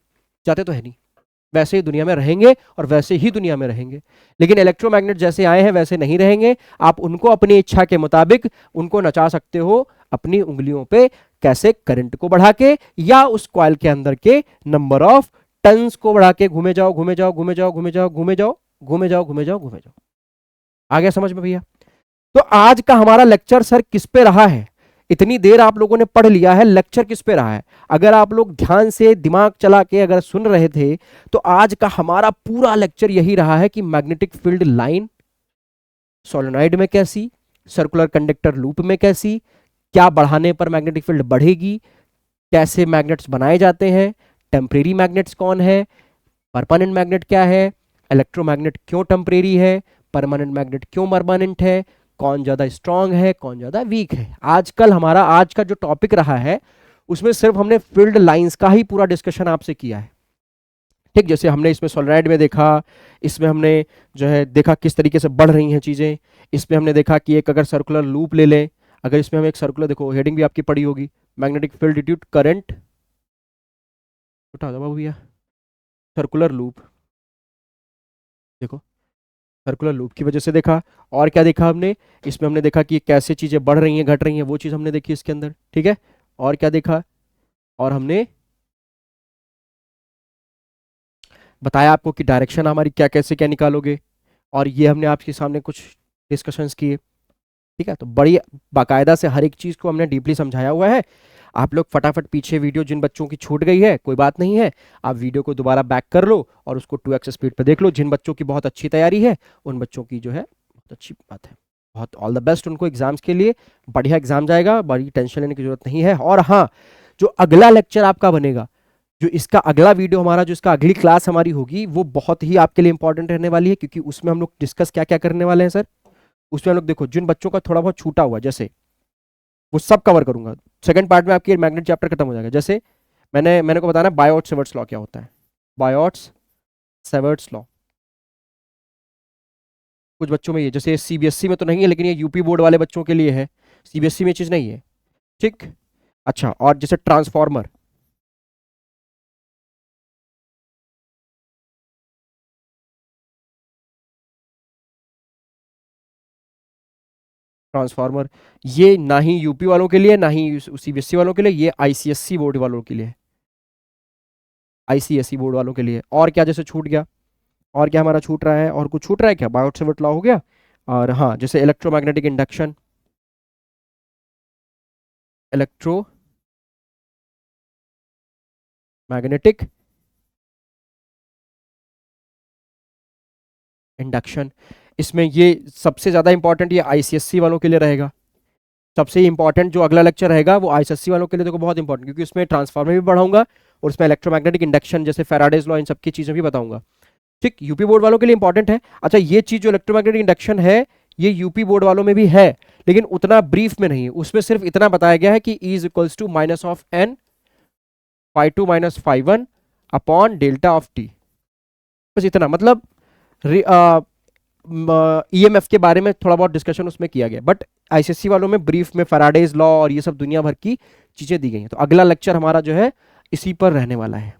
जाते तो है नहीं, वैसे ही दुनिया में रहेंगे और वैसे ही दुनिया में रहेंगे। लेकिन इलेक्ट्रोमैग्नेट जैसे आए हैं वैसे नहीं रहेंगे, आप उनको अपनी इच्छा के मुताबिक उनको नचा सकते हो अपनी उंगलियों पे, कैसे? करंट को बढ़ा के, या उस कॉइल के अंदर के नंबर ऑफ टर्न्स को बढ़ा के, घूमे जाओ घूमे जाओ घूमे जाओ घूमे जाओ घूमे जाओ घूमे जाओ घूमे जाओ घूमे जाओ। आ गया समझ में भैया? तो आज का हमारा लेक्चर सर किस पे रहा है? इतनी देर आप लोगों ने पढ़ लिया है, लेक्चर किस पे रहा है? अगर आप लोग ध्यान से दिमाग चला के अगर सुन रहे थे तो आज का हमारा पूरा लेक्चर यही रहा है कि मैग्नेटिक फील्ड लाइन सोलेनोइड में कैसी, सर्कुलर कंडक्टर लूप में कैसी, क्या बढ़ाने पर मैग्नेटिक फील्ड बढ़ेगी, कैसे मैग्नेट्स बनाए जाते हैं, टेम्परेरी मैग्नेट्स कौन है, परमानेंट मैग्नेट क्या है, इलेक्ट्रोमैग्नेट क्यों टेम्परेरी है, परमानेंट मैग्नेट क्यों परमानेंट है, कौन ज्यादा स्ट्रांग है, कौन ज्यादा वीक है। आजकल हमारा आज का जो टॉपिक रहा है उसमें सिर्फ हमने फील्ड लाइंस का ही पूरा डिस्कशन आपसे किया है। ठीक, जैसे हमने इसमें सोलेनोइड में देखा, इसमें हमने जो है देखा किस तरीके से बढ़ रही हैं चीजें। इसमें हमने देखा कि एक अगर सर्कुलर लूप ले लें, अगर इसमें हम एक सर्कुलर, देखो हेडिंग भी आपकी पड़ी होगी, magnetic field due to current, उठा दो बाबू भैया, सर्कुलर लूप, देखो सर्कुलर लूप की वजह से देखा। और क्या देखा हमने इसमें? हमने देखा कि कैसे चीजें बढ़ रही हैं घट रही हैं, वो चीज हमने देखी इसके अंदर। ठीक है, और क्या देखा? और हमने बताया आपको कि डायरेक्शन हमारी क्या, कैसे क्या निकालोगे, और ये हमने आपके सामने कुछ डिस्कशंस किए। ठीक है, तो बड़ी बाकायदा से हर एक चीज को हमने डीपली समझाया हुआ है। आप लोग फटाफट पीछे वीडियो जिन बच्चों की छूट गई है कोई बात नहीं है, आप वीडियो को दोबारा बैक कर लो और उसको 2x स्पीड पे देख लो। जिन बच्चों की बहुत अच्छी तैयारी है उन बच्चों की जो है बहुत अच्छी बात है, बहुत ऑल द बेस्ट उनको एग्जाम्स के लिए। बढ़िया एग्जाम जाएगा, बड़ी टेंशन लेने की जरूरत नहीं है। और हाँ, जो अगला लेक्चर आपका बनेगा, जो इसका अगला वीडियो हमारा, जो इसका अगली क्लास हमारी होगी, वो बहुत ही आपके लिए इंपॉर्टेंट रहने वाली है, क्योंकि उसमें हम लोग डिस्कस क्या क्या करने वाले हैं सर। उसमें हम लोग देखो जिन बच्चों का थोड़ा बहुत छूटा हुआ, जैसे वो सब कवर करूंगा। सेकंड पार्ट में आपकी मैग्नेट चैप्टर खत्म हो जाएगा। जैसे मैंने को बताना बायोट सेवर्ट्स लॉ क्या होता है, बायोट सेवर्ट्स लॉ। कुछ बच्चों में ये, जैसे सीबीएसई में तो नहीं है, लेकिन ये यूपी बोर्ड वाले बच्चों के लिए है, सीबीएसई में चीज नहीं है। ठीक, अच्छा, और जैसे ट्रांसफॉर्मर, ट्रांसफार्मर ये ना ही यूपी वालों के लिए ना ही सीबीएसई वालों के लिए, ये आईसीएससी बोर्ड वालों के लिए, आईसीएसई बोर्ड वालों के लिए। और क्या जैसे छूट गया, और क्या हमारा छूट रहा है, और कुछ छूट रहा है क्या? बायोट सेवर्ट लॉ हो गया। और हाँ, जैसे electromagnetic induction, electro magnetic induction. इसमें ये सबसे ज्यादा इंपॉर्टेंट ये आईसीएससी वालों के लिए रहेगा। सबसे इंपॉर्टेंट जो अगला लेक्चर रहेगा वो आईसीएससी वालों के लिए देखो बहुत इंपॉर्टेंट, क्योंकि उसमें ट्रांसफार्मर भी पढ़ाऊंगा और उसमें इलेक्ट्रोमैग्नेटिक इंडक्शन जैसे फैराडेज लॉ इन सबकी चीजें भी बताऊंगा। ठीक, यूपी बोर्ड वालों के लिए इंपॉर्टेंट है। अच्छा, ये चीज जो इलेक्ट्रोमैग्नेटिक इंडक्शन है ये यूपी बोर्ड वालों में भी है, लेकिन उतना ब्रीफ में नहीं है। उसमें सिर्फ इतना बताया गया है कि E is equals to minus of N phi2 minus phi1 upon delta of T. बस इतना, मतलब ईएमएफ के बारे में थोड़ा बहुत डिस्कशन उसमें किया गया, बट आईसीएससी वालों में ब्रीफ में फैराडेज लॉ और ये सब दुनिया भर की चीजें दी गई हैं। तो अगला लेक्चर हमारा जो है इसी पर रहने वाला है।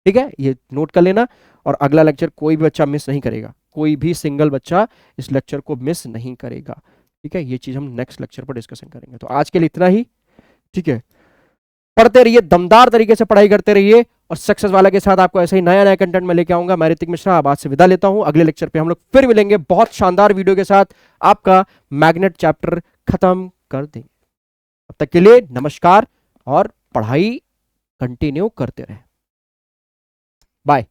ठीक है, ये नोट कर लेना। और अगला लेक्चर कोई भी बच्चा मिस नहीं करेगा, कोई भी सिंगल बच्चा इस लेक्चर को मिस नहीं करेगा। ठीक है, ये चीज हम नेक्स्ट लेक्चर पर डिस्कशन करेंगे। तो आज के लिए इतना ही। ठीक है, पढ़ते रहिए, दमदार तरीके से पढ़ाई करते रहिए, और सक्सेस वाला के साथ आपको ऐसे ही नया नया कंटेंट में लेके आऊंगा। मैं ऋतिक मिश्रा अब आज से विदा लेता हूं। अगले लेक्चर पे हम लोग फिर मिलेंगे बहुत शानदार वीडियो के साथ, आपका मैग्नेट चैप्टर खत्म कर देंगे। तब तक के लिए नमस्कार, और पढ़ाई कंटिन्यू करते रहें। बाय।